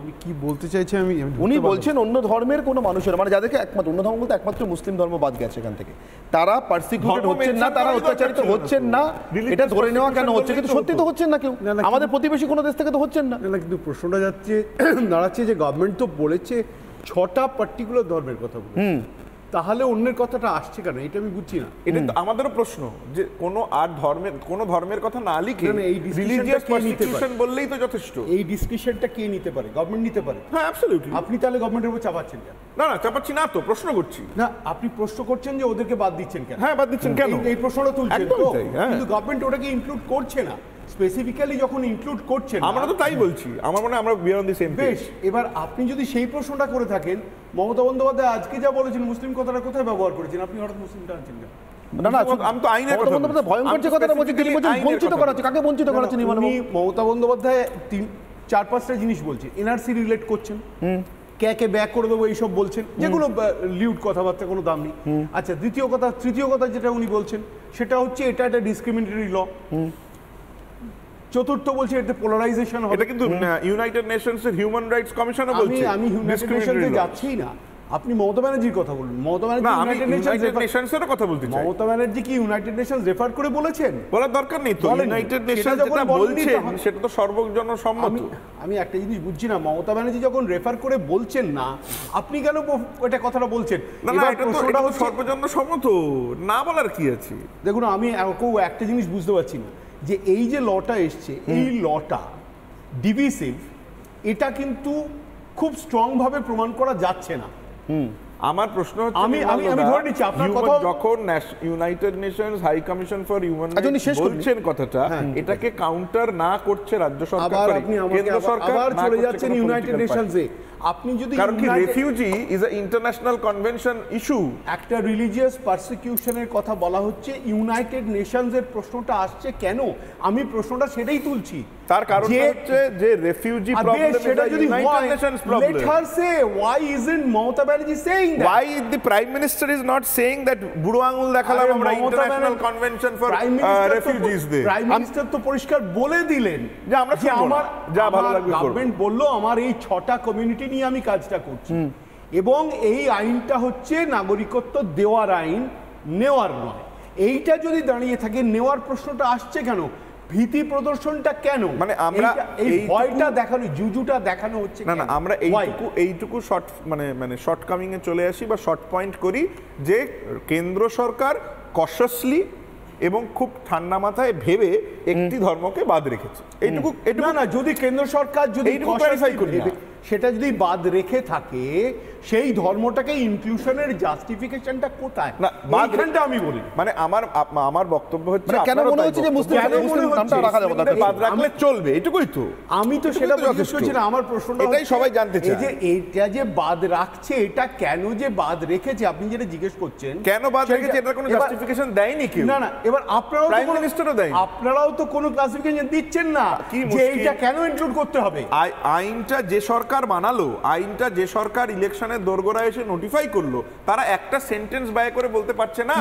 আমি কি বলতে চাইছি উনি বলছেন অন্য ধর্মের কোনো মানুষের মানে যাদেরকে একমাত্র অন্য ধর্ম বলতে একমাত্র মুসলিম ধর্ম বাদ গেছে এখান থেকে, তারা পারসিকিউটেড হচ্ছেন না, তারা অত্যাচারিত হচ্ছেন না, এটা ধরে নেওয়া কেন হচ্ছে? কিন্তু সত্যি তো হচ্ছেন না কেউ, আমাদের প্রতিবেশী কোনো দেশ থেকে তো হচ্ছেন না। কিন্তু প্রশ্নটা দাঁড়াচ্ছে যে গভর্নমেন্ট তো বলেছে 6টা পার্টিকুলার ধর্মের কথা বলে, তাহলে অন্যের কথাটা আসছে কেন? এটা আমি বুঝছি না। এটা তো আমাদেরও প্রশ্ন যে কোনো ধর্মের কথা না লিখে রিলিজিয়াস পারসিকিউশন বললেই তো যথেষ্ট। এই ডিসকাশনটা কে নিতে পারে? গভর্নমেন্ট নিতে পারে। হ্যাঁ, অ্যাবসলিউটলি। আপনি তাহলে গভর্নমেন্টের উপর চাপাচ্ছেন কেন? না না, চাপাচ্ছি না তো, প্রশ্ন করছি। না, আপনি প্রশ্ন করছেন যে ওদেরকে বাদ দিচ্ছেন কেন? হ্যাঁ, বাদ দিচ্ছেন কেন এই প্রশ্নটা তুলছেন তো, হ্যাঁ। কিন্তু গভর্নমেন্ট ওটাকে ইনক্লুড করছে না। স্পেসিফিক্যালি যখন ইনক্লুড করছেন, আমরা তো তাই বলছি, আমার মনে হয় আমরা বিয়ার অন দি সেম পেজ। বেশ, এবার আপনি যদি সেই প্রশ্নটা করে থাকেন, মমতা বন্দ্যোপাধ্যায় আজকে যা বলেছেন মুসলিম কথাটা কোথায় ব্যবহার করেছেন? আপনি হঠাৎ মুসলিমটা আনছেন কেন? না না, আমি তো আইনের কথা বলছি। ভয়ঙ্কর যে কথাটা বলছি, তিনি বলছেন বঞ্চিত করা হচ্ছে। কাকে বঞ্চিত করা হচ্ছে? মমতা বন্দ্যোপাধ্যায় 4-5টা জিনিস বলছে, এনআরসি রিলেট করছেন, কে ব্যাক করে দেবো এইসব বলছেন, যেগুলো লিউড কথাবার্তা, কোনো দাম নেই। আচ্ছা, তৃতীয় কথা যেটা উনি বলছেন সেটা হচ্ছে এটা একটা ডিসক্রিমিনেটরি ল। চতুর্থ বলছে এতে পোলারাইজেশন হবে। এটা কিন্তু ইউনাইটেড নেশনসের হিউম্যান রাইটস কমিশনও বলছে। আমি ইউনাইটেড নেশনসে যাচ্ছি না, আপনি মমতা ব্যানার্জির কথা বলুন। মমতা ব্যানার্জি ইউনাইটেড নেশনসের কথা বলতে চাই। মমতা ব্যানার্জি কি ইউনাইটেড নেশনস রেফার করে বলেছেন? বলার দরকার নেই তো, ইউনাইটেড নেশনস যেটা বলছেন সেটা তো সর্বজনসম্মত। আমি একটা জিনিস বুঝছি না, মমতা ব্যানার্জি যখন রেফার করে বলছেন না, আপনি কেন এটা কথাটা বলছেন? না না, এটা তো সর্বজনসম্মত, না বলার কি আছে? দেখুন, আমি একটা জিনিস বুঝতে পারছি না, যে এই যে লটা এসছে, এই লটা ডিভিসিভ, এটা কিন্তু খুব স্ট্রং ভাবে প্রমাণ করা যাচ্ছে না। আমার প্রশ্ন হচ্ছে, আমি ধরে নিচ্ছি আপনার কথা, যখন United Nations High Commission for Human Rights বলছেন কথাটা, এটাকে কাউন্টার না করছে রাজ্য সরকার, কেন্দ্র সরকার আবার চলে যাচ্ছেন ইউনাইটেড নেশনসে। আপনি যদি, কারণ কি refugee is a international convention issue, একটা রিলিজিয়াস পারসিকিউশনের কথা বলা হচ্ছে, ইউনাইটেড নেশনসের প্রশ্নটা আসছে কেন? আমি প্রশ্নটা সেটাই তুলছি। তার কারণ হচ্ছে যে refugee problem is a United Nations problem. Let her say why isn't Mamata Banerjee saying that? Why the prime minister is not saying that? বুড়ো আঙুল দেখালাম আমরা ইন্টারন্যাশনাল কনভেনশন ফর রেফিউজিস দে। প্রাইম মিনিস্টার তো পরিষ্কার বলে দিলেন যে আমরা আমার যা ভালো লাগবে করব। গভর্নমেন্ট বলল আমার এই 6টা কমিউনিটি নিয়ে আমি কাজটা করছি, এবং এই আইনটা হচ্ছে নাগরিকত্ব দেওয়ার আইন, নেওয়ার নয়। এইটা যদি দাঁড়িয়ে থাকে, নেওয়ার প্রশ্নটা আসছে কেন? ভীতি প্রদর্শনটা কেন? মানে আমরা এই ভয়টা দেখানো, জুজুটা দেখানো হচ্ছে না। না, আমরা এইটুকু শর্ট মানে শর্ট কামিং এ চলে আসি বা শর্ট পয়েন্ট করি যে কেন্দ্র সরকার কশাসলি এবং খুব ঠান্ডা মাথায় ভেবে একটি ধর্মকে বাদ রেখেছে। এইটুকু না, যদি কেন্দ্র সরকার যদি সেটা যদি বাদ রেখে থাকে, সেই ধর্মটাকে ইনক্লুশনের জাস্টিফিকেশনটা কোথায়? না, বাদটা আমি বলি, মানে আমার বক্তব্য হচ্ছে কেন মনে হচ্ছে যে মুসলিম নামটা রাখা যাবে না, বাদ রাখলে চলবে, এটুকুই তো। আমি তো সেটা জিজ্ঞেস করছি না, আমার প্রশ্নটা এটাই সবাই জানতে চায় যে এইটা যে বাদ রাখছে, এটা কেন যে বাদ রেখেছে? আপনি যেটা জিজ্ঞেস করছেন কেন বাদ রেখেছে, এটার কোনো জাস্টিফিকেশন দেয়নি কেউ। না না, এবার আপনারাও প্রাইম মিনিস্টারও দেয়, আপনারাও তো কোনো ক্লাসিফিকেশন দিচ্ছেন না যে এইটা কেন ইনক্লুড করতে হবে। আইনটা যে সরকার বানালো, আইনটা যে সরকার ইলেকশনের দোরগোড়া এসে নোটিফাই করলো, তারা একটা সেন্টেন্স বাই করে বলতে পারছে না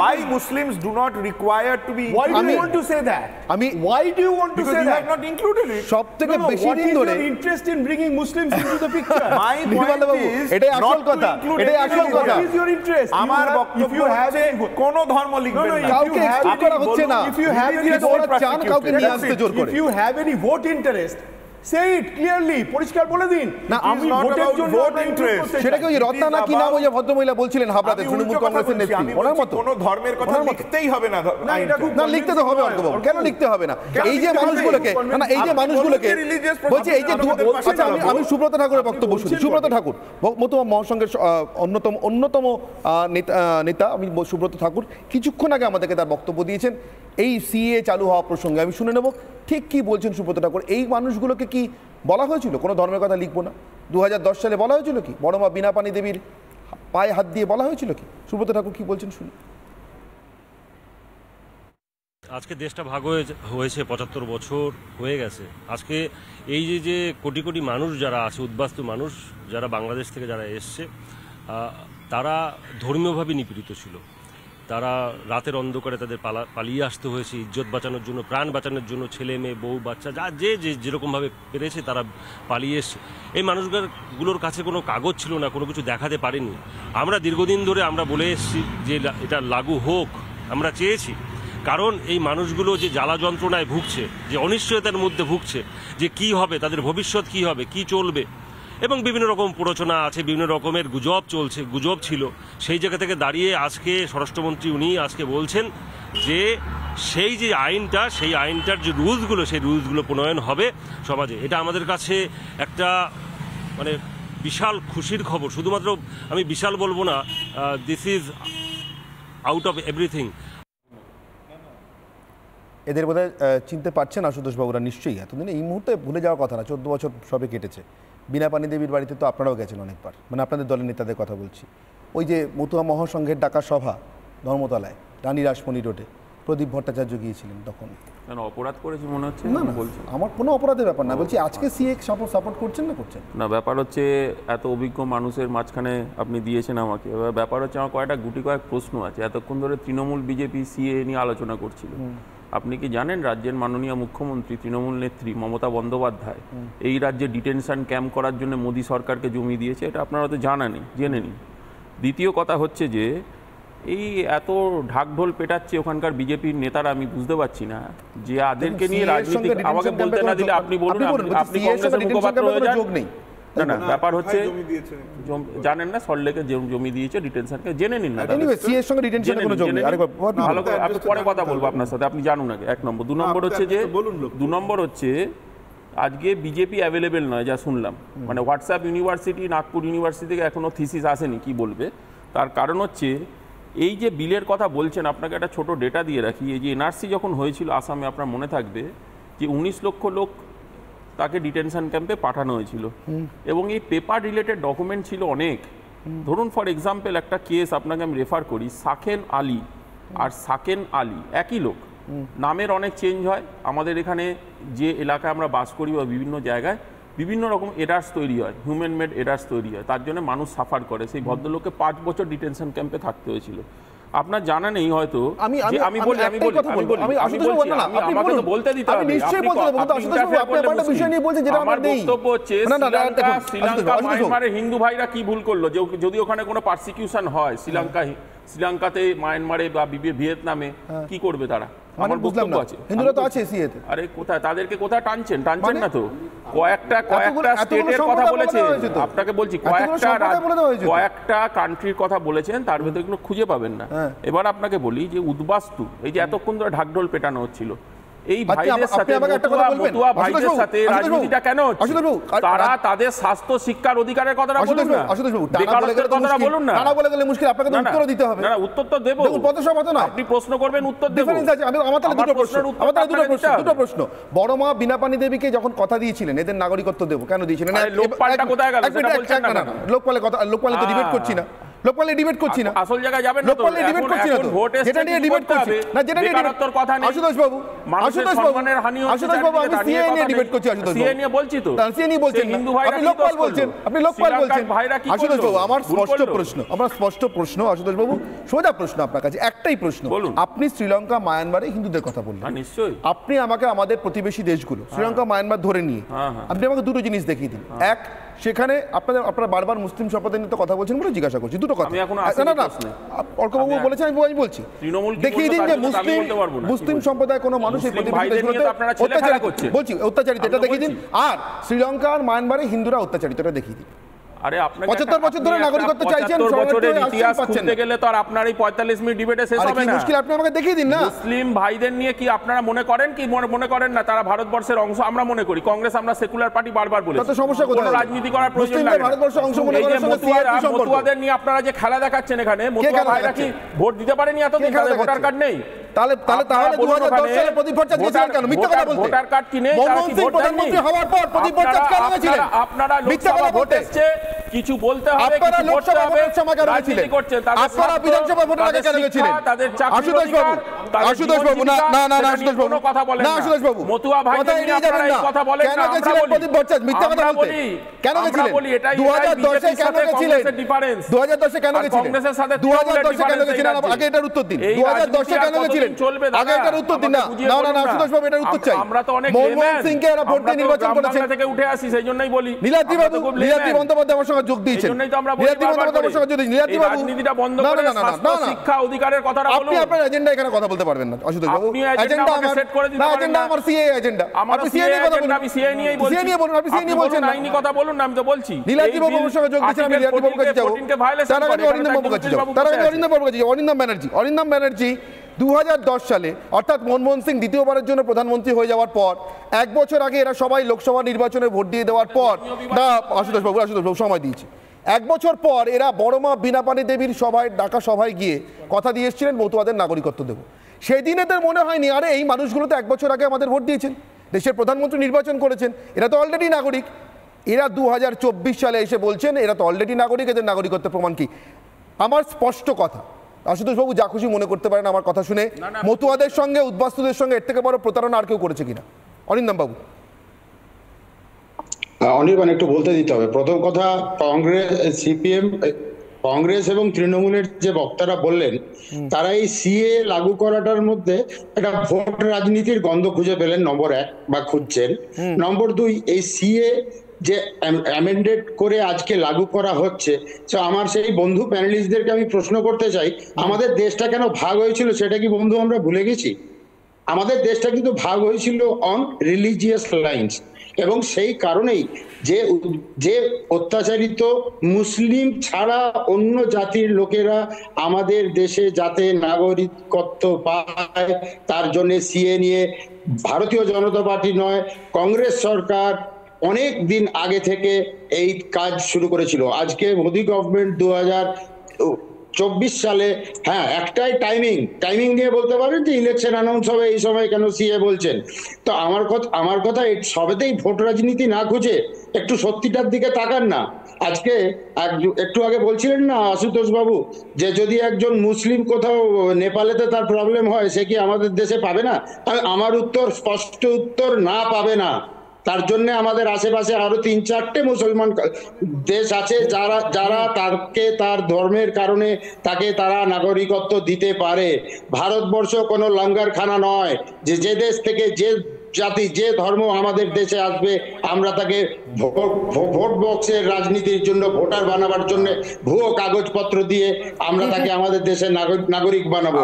why Muslims do not require to be included? Why do you want to say that? Why do you want to say that? You have not included it. সবথেকে বেশি দিন ধরে what is your interest in bringing Muslims into the picture? My point is এটাই আসল কথা, এটাই আসল কথা। What is your interest? আমার বক্তব্য হচ্ছে কোন ধর্ম লিখবেন না, কাউকে এক্সক্লুড করা হচ্ছে না। If you have any vote, চান কাউকে নিয়ে আসতে জোর করে। If you have any vote interest, say it clearly, পরিষ্কার বলে দিন। না, আমি ভোটের জন্য ভোট ইন্টারেস্ট, সেটা কি ওই রত্না না কি নাম ওই যে ভদ্রমহিলা বলছিলেন হাবড়াতে, তৃণমূল কংগ্রেসের নেত্রী, ওনার মতো কোন ধর্মের কথা লিখতেই হবে না। না, লিখতে তো হবে অন্তত, কেন লিখতে হবে না? এই যে মানুষগুলোকে, না এই যে মানুষগুলোকে বলছে, এই যে আচ্ছা, আমি সুব্রত ঠাকুরের বক্তব্য শুনি। সুব্রত ঠাকুর মতুয়া মহাসংঘের অন্যতম নেতা, আমি সুব্রত ঠাকুর কিছুক্ষণ আগে আমাদেরকে তার বক্তব্য দিয়েছেন এই সিএ চালু হওয়া প্রসঙ্গে। আমি শুনে নেব ঠিক কি বলছেন সুব্রত ঠাকুর। এই মানুষগুলোকে কি বলা হয়েছিল কোনো ধর্মের কথা লিখবো না? 2010 সালে বলা হয়েছিল কি বড় মা বিনা পানি দেবীর পায়ে হাত দিয়ে বলা হয়েছিল কি? সুব্রত ঠাকুর কি বলছেন শুনি। আজকে দেশটা ভাগ হয়েছে ৭৫ বছর হয়ে গেছে। আজকে এই যে কোটি কোটি মানুষ যারা আছে, উদ্বাস্তু মানুষ যারা বাংলাদেশ থেকে যারা এসছে, তারা ধর্মীয়ভাবে নিপীড়িত ছিল। তারা রাতের অন্ধকারে তাদের পালিয়ে আসতে হয়েছে ইজ্জত বাঁচানোর জন্য, প্রাণ বাঁচানোর জন্য। ছেলে মেয়ে বউ বাচ্চা যা যে যেরকমভাবে পেরেছে তারা পালিয়ে এসছে। এই মানুষগুলোর কাছে কোনো কাগজ ছিল না, কোনো কিছু দেখাতে পারেনি। আমরা দীর্ঘদিন ধরে আমরা বলে এসেছি যে এটা লাগু হোক, আমরা চেয়েছি। কারণ এই মানুষগুলো যে জ্বালা যন্ত্রণায় ভুগছে, যে অনিশ্চয়তার মধ্যে ভুগছে, যে কি হবে, তাদের ভবিষ্যৎ কি হবে, কি চলবে, এবং বিভিন্ন রকম প্ররোচনা আছে, বিভিন্ন রকমের গুজব ছিল। সেই জায়গা থেকে দাঁড়িয়ে আজকে স্বরাষ্ট্রমন্ত্রী উনি আজকে বলছেন যে সেই যে আইনটা, সেই আইনটার যে রুলসগুলো, সেই রুলসগুলো প্রণয়ন হবে সমাজে। এটা আমাদের কাছে একটা মানে বিশাল খুশির খবর। শুধুমাত্র আমি বিশাল বলবো না, this is out of everything. এদের বোধহয় চিনতে পারছেন আশুতোষ বাবুরা নিশ্চয়ই। এতদিন এই মুহূর্তে ভুলে যাওয়ার কথা না, 14 বছর সবে কেটেছে। বীণাপানি দেবীর বাড়িতে তো আপনারাও গেছেন অনেকবার, মানে আপনাদের দলের নেতাদের কথা বলছি। ওই যে মতুয়া মহাসংঘের ডাকা সভা ধর্মতলায়, রানী রাসমণি রোডে, প্রদীপ ভট্টাচার্য গিয়েছিলেন তখন। অপরাধ করেছি মনে হচ্ছে? না, আমার কোনো অপরাধের ব্যাপার না, বলছি আজকে সিএ সাপোর্ট করছেন না করছেন না? ব্যাপার হচ্ছে এত অভিজ্ঞ মানুষের মাঝখানে আপনি দিয়েছেন আমাকে। ব্যাপার হচ্ছে আমার কয়েক প্রশ্ন আছে। এতক্ষণ ধরে তৃণমূল বিজেপি সিএ নিয়ে আলোচনা করছিল। আপনি কি জানেন রাজ্যের মাননীয় মুখ্যমন্ত্রী তৃণমূল নেত্রী মমতা বন্দ্যোপাধ্যায় এই রাজ্যে ডিটেনশন ক্যাম্প করার জন্য মোদী সরকারকে জমি দিয়েছে? এটা আপনারা তো জানা নেই, জেনে নিন। দ্বিতীয় কথা হচ্ছে যে এই এত ঢাকঢোল পেটাচ্ছে ওখানকার বিজেপির নেতারা, আমি বুঝতে পারছি না যে আদেরকে নিয়ে রাজনীতি। আমাকে বলতে না দিলে আপনি বলুন, আপনি কংগ্রেসের মুখপাত্র হয়ে যান। না, ব্যাপার হচ্ছে জানেন না সল্টলেকে জমি দিয়েছে ডিটেনশনকে, জেনে নিন না। ভালো করে আমি পরে কথা বলবো আপনার সাথে, আপনি জানুন আগে, 1 নম্বর। 2 নম্বর হচ্ছে আজকে বিজেপি অ্যাভেলেবেল নয় যা শুনলাম। মানে হোয়াটসঅ্যাপ ইউনিভার্সিটি, নাগপুর ইউনিভার্সিটি থেকে এখনো থিসিস আসেনি, কি বলবে? তার কারণ হচ্ছে এই যে বিলের কথা বলছেন, আপনাকে একটা ছোট ডেটা দিয়ে রাখি। এই যে এনআরসি যখন হয়েছিল আসামে, আপনার মনে থাকবে যে 19 লক্ষ লোক তাকে ডিটেনশন ক্যাম্পে পাঠানো হয়েছিল, এবং এই পেপার রিলেটেড ডকুমেন্ট ছিল অনেক। ধরুন ফর এক্সাম্পল একটা কেস আপনাকে আমি রেফার করি, সাকেন আলী আর সাকেন আলী একই লোক, নামের অনেক চেঞ্জ হয়। আমাদের এখানে যে এলাকায় আমরা বাস করি বা বিভিন্ন জায়গায় বিভিন্ন রকম এরার্স তৈরি হয়, হিউম্যান মেড এরার্স তৈরি হয়, তার জন্য মানুষ সাফার করে। সেই ভদ্রলোককে 5 বছর ডিটেনশন ক্যাম্পে থাকতে হয়েছিল। আপনার জানা নেই হয়তো। আমাকে তো বলতে দিতে হবে। আমার বক্তব্য হচ্ছে শ্রীলঙ্কা মায়ানমারে হিন্দু ভাইরা কি ভুল করলো, যদি ওখানে কোনো পারসিকিউশন হয় শ্রীলঙ্কাতে, মায়ানমারে বা ভিয়েতনামে, কি করবে তারা? আমার বক্তব্য আছে। হিন্দুরা তো আছে সিএতে। আরে কোথায় তাদেরকে, কোথায় টানছেন না তো। কয়েকটা স্টেটের কথা বলেছেন, আপনাকে বলছি কয়েকটা কান্ট্রির কথা বলেছেন, তার ভেতরে কোনো খুঁজে পাবেন না। এবার আপনাকে বলি যে উদ্বাস্তু, এই যে এতক্ষণ ধরে ঢাকঢোল পেটানো হচ্ছিল, এই ভাইদের সাথে মতুয়া ভাইদের সাথে রাজনীতিটা কেন হচ্ছে? তারা তাদের স্বাস্থ্য শিক্ষার অধিকারের কথাটা বলুন না, বেকারত্বের কথাটা বলুন না। টানা বলে গেলে মুশকিল, আপনাকে তো উত্তর দিতে হবে। না, উত্তর তো দেব। আপনি প্রশ্ন করবেন, উত্তর দেব। আমার তাহলে দুটো প্রশ্ন। বড় মা বীণাপানি দেবীকে যখন কথা দিয়েছিলেন এদের নাগরিকত্ব দেব, কেন দিয়েছিলেন? লোকপালটা কোথায় গেল সেটা বলছেন না। লোকপালে তো ডিবেট করছি না, লোকপালে ডিবেট করছি না, আসল জায়গায় যাবেন না। লোকপালে ডিবেট করছি না, যেটা নিয়ে ডিবেট করছি না, যেটা নিয়ে বেকারত্বের কথা নেই। আশুতোষ বাবু, আমি সিএ নিয়ে ডিবেট করছি। আশুতোষ বাবু, সিএ নিয়ে বলছি তো, সিএ নিয়ে বলছেন, আপনি লোকপাল বলছেন, আশুতোষ বাবু, আমার স্পষ্ট প্রশ্ন আশুতোষ বাবু, সোজা প্রশ্ন আপনার কাছে, একটাই প্রশ্ন। আপনি শ্রীলঙ্কা মায়ানমারে হিন্দুদের কথা বললেন, নিশ্চয়ই। আপনি আমাকে আমাদের প্রতিবেশী দেশগুলো শ্রীলঙ্কা মায়ানমার ধরে নিয়ে আপনি আমাকে দুটো জিনিস দেখিয়ে দিন। এক, সেখানে আপনারা বারবার মুসলিম সম্প্রদায় নিয়ে কথা বলছেন বলে জিজ্ঞাসা করছি দুটো কথা। অর্কবাবু বলেছেন, আমি বলছি দেখিয়ে দিন যে মুসলিম সম্প্রদায় কোনো মানুষ বলছি অত্যাচারিত, এটা দেখিয়ে দিন। আর শ্রীলঙ্কার মায়ানমারে হিন্দুরা অত্যাচারিত, এটা দেখিয়ে দিন। আরে আপনাকে 75 বছর ধরে নাগরিকত্ব চাইছেন, বছরের ইতিহাস খুঁজতে গেলে তো আর আপনার এই 45 মিনিট ডিবেটে শেষ হবে না। মুশকিল, আপনি আমাকে দেখিয়ে দিন না। মুসলিম ভাইদের নিয়ে কি আপনারা মনে করেন কি মনে করেন না তারা ভারতবর্ষের অংশ? আমরা মনে করি, কংগ্রেস আমরা সেকুলার পার্টি বারবার বলেছি। তাতে সমস্যা কোথায়? কোনো রাজনীতি করার প্রয়োজন নাই। ভারতবর্ষের অংশ মনে করেন মতুয়াদের নিয়ে আপনারা যে খেলা দেখাচ্ছেন এখানে, মতুয়া ভাইরা কি ভোট দিতে পারেনি এতদিন? তাদের ভোটার কার্ড নেই। তাহলে 2010 সালে প্রদীপ ভট্টাচার্য গেছিলেন কেন? মিথ্যা কথা বলতে। ভোটার কার্ড কি নেই? মনমোহন সিং প্রধানমন্ত্রী হওয়ার পর প্রদীপ ভট্টাচার্য কেন গেছিলেন? আপনারা লোকসভা ভোট এসেছে, কিছু বলতে হবে, আপনারা কিছু করতে লোকসভা হবে, ভোটের সময় কেন রাজনীতি গেছিলেন? করছেন, তাদের আপনারা স্বার্থ, বিধানসভা ভোটের আগে তাদের কেন শিক্ষা, গেছিলেন? তাদের চাকরির আশুতোষ বাবু, অধিকার, তাদের আশুতোষ বাবু, না জীবন না না জীবিকা, না আশুতোষ বাবু, কোনো কথা বলেন না আশুতোষ বাবু, মতুয়া ভাই কথা এড়িয়ে যাবেন না। কথা বলেন কেন না, আমরা গেছিলেন বলি, প্রদীপ ভট্টাচার্য? মিথ্যা কথা আমরা বলতে বলি, কেন আমরা গেছিলেন? বলি, এটাই 2010 এ কেন গেছিলেন? 2010 এ কেন গেছিলেন? কংগ্রেসের সাথে 2010 এ কেন গেছিলেন? আগে এটার উত্তর দিন। 2010 এ কেন গেছিলেন? আগে এটার উত্তর দিন। না না না আশুতোষ বাবু, এটার উত্তর চাই। আমরা তো অনেক মনমোহন সিংকে এরা ভোট দিয়ে নির্বাচন করেছেন। থেকে উঠে আসি, সেই জন্যই বলি। নীলাদ্রি বাবু, নীলাদ্রি বন্দ্যোপাধ্যায় আমার সঙ্গে যোগ দিয়েছেন। নীলাদ্রি বন্দ্যোপাধ্যায় আমার সঙ্গে যোগ দিয়েছেন। নীলাদ্রি বাবু, রাজনীতিটা বন্ধ না করে না না স্বাস্থ্য, না শিক্ষা, অধিকারের কথাটা বলুন। আপনি আপনার এজেন্ডা এখানে কথা বলতে পারবেন না আশুতোষ বাবু। আপনি এজেন্ডা আমাকে সেট করে দিতে না, পারেন এজেন্ডা না। আমার সিএ এজেন্ডা। আপনি সিএ নিয়ে কথা বলুন। আমি সিএ নিয়েই বলছি। সিএ নিয়ে বলুন, আপনি সিএ নিয়ে বলছেন না। আইনি কথা বলুন না, আমি তো বলছি। নীলাদ্রি বাবু আমার সঙ্গে যোগ দিয়েছেন, আমি নীলাদ্রি বাবুর কাছে যাব। তার আগে অরিন্দম বাবুর কাছে যাব। তার আগে অরিন্দম বাবুর কাছে যাব। অরিন্দম ব্যানার্জি 2010 সালে অর্থাৎ মনমোহন সিং দ্বিতীয়বারের জন্য প্রধানমন্ত্রী হয়ে যাওয়ার পর 1 বছর আগে এরা সবাই লোকসভা নির্বাচনে ভোট দিয়ে দেওয়ার পর, না আশুতোষ বাবু সময় দিয়েছে, 1 বছর পর এরা বড়মা বীণাপানি দেবীর সভায় ডাকা সভায় গিয়ে কথা দিয়ে এসেছিলেন মতুয়াদের নাগরিকত্ব দেব। সেই দিন এদের মনে হয়নি আরে এই মানুষগুলো তো 1 বছর আগে আমাদের ভোট দিয়েছেন, দেশের প্রধানমন্ত্রী নির্বাচন করেছেন, এরা তো অলরেডি নাগরিক। এরা 2024 সালে এসে বলছেন এরা তো অলরেডি নাগরিক, এদের নাগরিকত্বের প্রমাণ কি? আমার স্পষ্ট কথা, আশুতোষ বাবু যা খুশি মনে করতে পারেন আমার কথা শুনে, মতুয়াদের সঙ্গে উদ্বাস্তুদের সঙ্গে এর থেকে বড় প্রতারণা আর কেউ করেছে কিনা? অরিন্দম বাবু। অনির্বাণ, একটু বলতে দিতে হবে। প্রথম কথা, কংগ্রেস, সিপিএম, কংগ্রেস এবং তৃণমূলের যে বক্তারা বললেন তারা এই সিএ লাগু করাটার মধ্যে একটা ভোট রাজনীতির গন্ধ খুঁজে পেলেন, নম্বর 1, বা খুঁজছেন। নম্বর 2, এই সিএ যে অ্যামেন্ডেড করে আজকে লাগু করা হচ্ছে, তো আমার সেই বন্ধু প্যানেলিস্টদেরকে আমি প্রশ্ন করতে চাই, আমাদের দেশটা কেন ভাগ হয়েছিল সেটা কি বন্ধু আমরা ভুলে গেছি? আমাদের দেশটা কিন্তু ভাগ হয়েছিল অন রিলিজিয়াস লাইন্স, এবং সেই কারণেই যে অত্যাচারিত মুসলিম ছাড়া অন্য জাতির লোকেরা আমাদের দেশে যাতে নাগরিকত্ব পায় তার জন্য সিএ নিয়ে ভারতীয় জনতা পার্টি নয়, কংগ্রেস সরকার অনেক দিন আগে থেকে এই কাজ শুরু করেছিল। আজকে মোদী গভর্নমেন্ট 2024 সালে, হ্যাঁ, একটাই টাইমিং নিয়ে বলতে পারেন যে ইলেকশন অ্যানাউন্স হবে এই সময়, কেন সিএ বলছেন? তো আমার কথা সবেতেই ভোট রাজনীতি না খুঁজে একটু সত্যিটার দিকে তাকান না। আজকে একটু আগে বলছিলেন না আশুতোষ বাবু যে যদি একজন মুসলিম কোথাও নেপালেতে তার প্রবলেম হয় সে কি আমাদের দেশে পাবে না? আমার স্পষ্ট উত্তর, না, পাবে না। তার জন্য আমাদের আশেপাশে আরো 3-4টে মুসলমান দেশ আছে যারা তাকে তার ধর্মের কারণে তারা নাগরিকত্ব দিতে পারে। ভারতবর্ষ কোনো লঙ্গরখানা নয় যে দেশ থেকে যে জাতি যে ধর্ম আমাদের দেশে আসবে আমরা তাকে ভোট বক্সের রাজনীতির জন্য, ভোটার বানাবার জন্য ভুয়ো কাগজপত্র দিয়ে আমরা তাকে আমাদের দেশের নাগরিক বানাবো।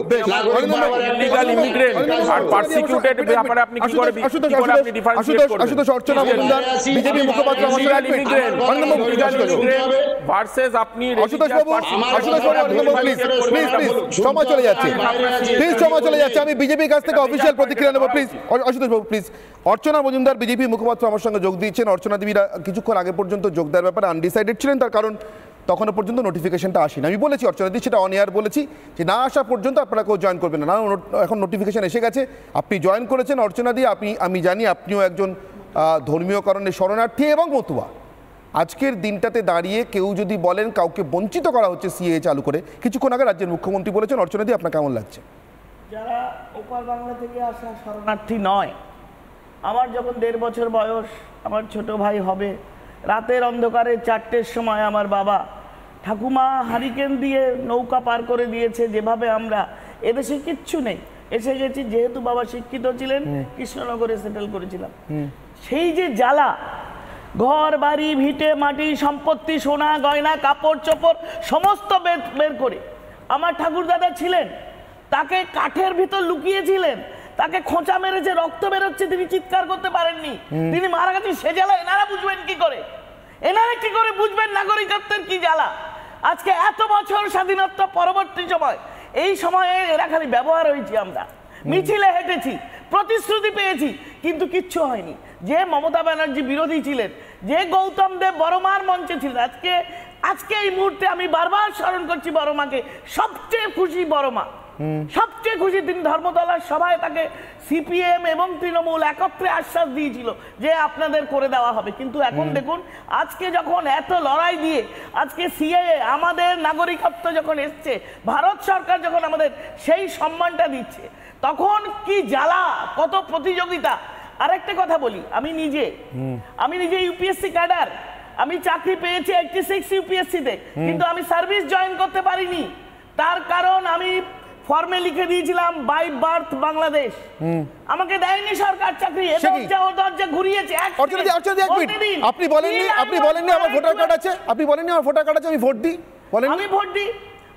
সময় চলে যাচ্ছে, আমি বিজেপির কাছ থেকে অফিসিয়াল প্রতিক্রিয়া নেবো please. Ashutosh Babu please. Archana Majumdar BJP মুখপাত্র আমার সঙ্গে যোগ দিয়েছেন। অর্চনা দেবীরা কিছুক্ষণ আগে পর্যন্ত যোগ দেওয়ার ব্যাপারে আনডিসাইডেড ছিলেন, তার কারণ তখনও পর্যন্ত নোটিফিকেশনটা আসেনি। আমি বলেছি অর্চনা দি, সেটা অন এয়ার বলেছি যে না আসা পর্যন্ত আপনারা কেউ জয়েন করবেন না। এখন নোটিফিকেশন এসে গেছে, আপনি জয়েন করেছেন অর্চনা দি। আমি জানি আপনিও একজন ধর্মীয় কারণে শরণার্থী এবং মতুয়া। আজকের দিনটাতে দাঁড়িয়ে কেউ যদি বলেন কাউকে বঞ্চিত করা হচ্ছে সিএ চালু করে, কিছুক্ষণ আগে রাজ্যের মুখ্যমন্ত্রী বলেছেন, অর্চনা দি আপনার কেমন লাগছে? যারা ওপার বাংলা থেকে আসা শরণার্থী নয়, আমার যখন 1.5 বছর বয়স, আমার ছোট ভাই হবে, রাতের অন্ধকারে 4টের সময় আমার বাবা ঠাকুমা হারিকেন দিয়ে নৌকা পার করে দিয়েছে। যেভাবে আমরা এদেশে কিচ্ছু নেই, এসে গেছি, যেহেতু বাবা শিক্ষিত ছিলেন কৃষ্ণনগরে সেটেল করেছিলাম। সেই যে জ্বালা, ঘর বাড়ি ভিটে মাটি সম্পত্তি সোনা গয়না কাপড় চোপড় সমস্ত বের করে, আমার ঠাকুরদাদা ছিলেন, তাকে কাঠের ভিতর লুকিয়েছিলেন, তাকে খোঁচা মেরেছে, রক্ত বেরোচ্ছে, তিনি চিৎকার করতে পারেননি, তিনি মারা গেছেন। সে জ্বালা এনারা বুঝবেন কি করে? এনারা কি করে বুঝবেন নাগরিকত্বের কি জ্বালা? আজকে এত বছর স্বাধীনতা পরবর্তী সময়, এই সময়ে এরা খালি ব্যবহার হয়েছি, আমরা মিছিলে হেঁটেছি, প্রতিশ্রুতি পেয়েছি, কিন্তু কিচ্ছু হয়নি। যে মমতা ব্যানার্জি বিরোধী ছিলেন, যে গৌতম দেব বড়মার মঞ্চে ছিলেন, আজকে এই মুহূর্তে আমি বারবার স্মরণ করছি বড়মাকে, সবচেয়ে খুশি বড়মা। সবচেয়ে খুশি তিনি ধর্মতলার সভায় তাকে সিপিএম এবং তৃণমূল একত্রে আশ্বাস দিয়েছিল যে আপনাদের করে দেওয়া হবে। কিন্তু এখন দেখুন আজকে যখন এত লড়াই দিয়ে আজকে সিএএ আমাদের নাগরিকত্ব যখন এসছে, ভারত সরকার যখন আমাদের সেই সম্মানটা দিচ্ছে, তখন কি জ্বালা, কত প্রতিযোগিতা। আরেকটা কথা বলি, আমি নিজে ইউপিএসসি ক্যাডার, আমি চাকরি পেয়েছি 86 ইউপিএসসিতে, কিন্তু আমি সার্ভিস জয়েন করতে পারিনি। তার কারণ আমি ফর্মে লিখে দিয়েছিলাম বাই বার্থ বাংলাদেশ, আমাকে দেয়নি সরকার চাকরি। দরজা ঘুরিয়েছে। আপনি বলেননি আমার ভোটার কার্ড আছে, আপনি বলেননি আমার ভোটার কার্ড আছে, আমি ভোট দিই, বলেন আমি ভোট দিই,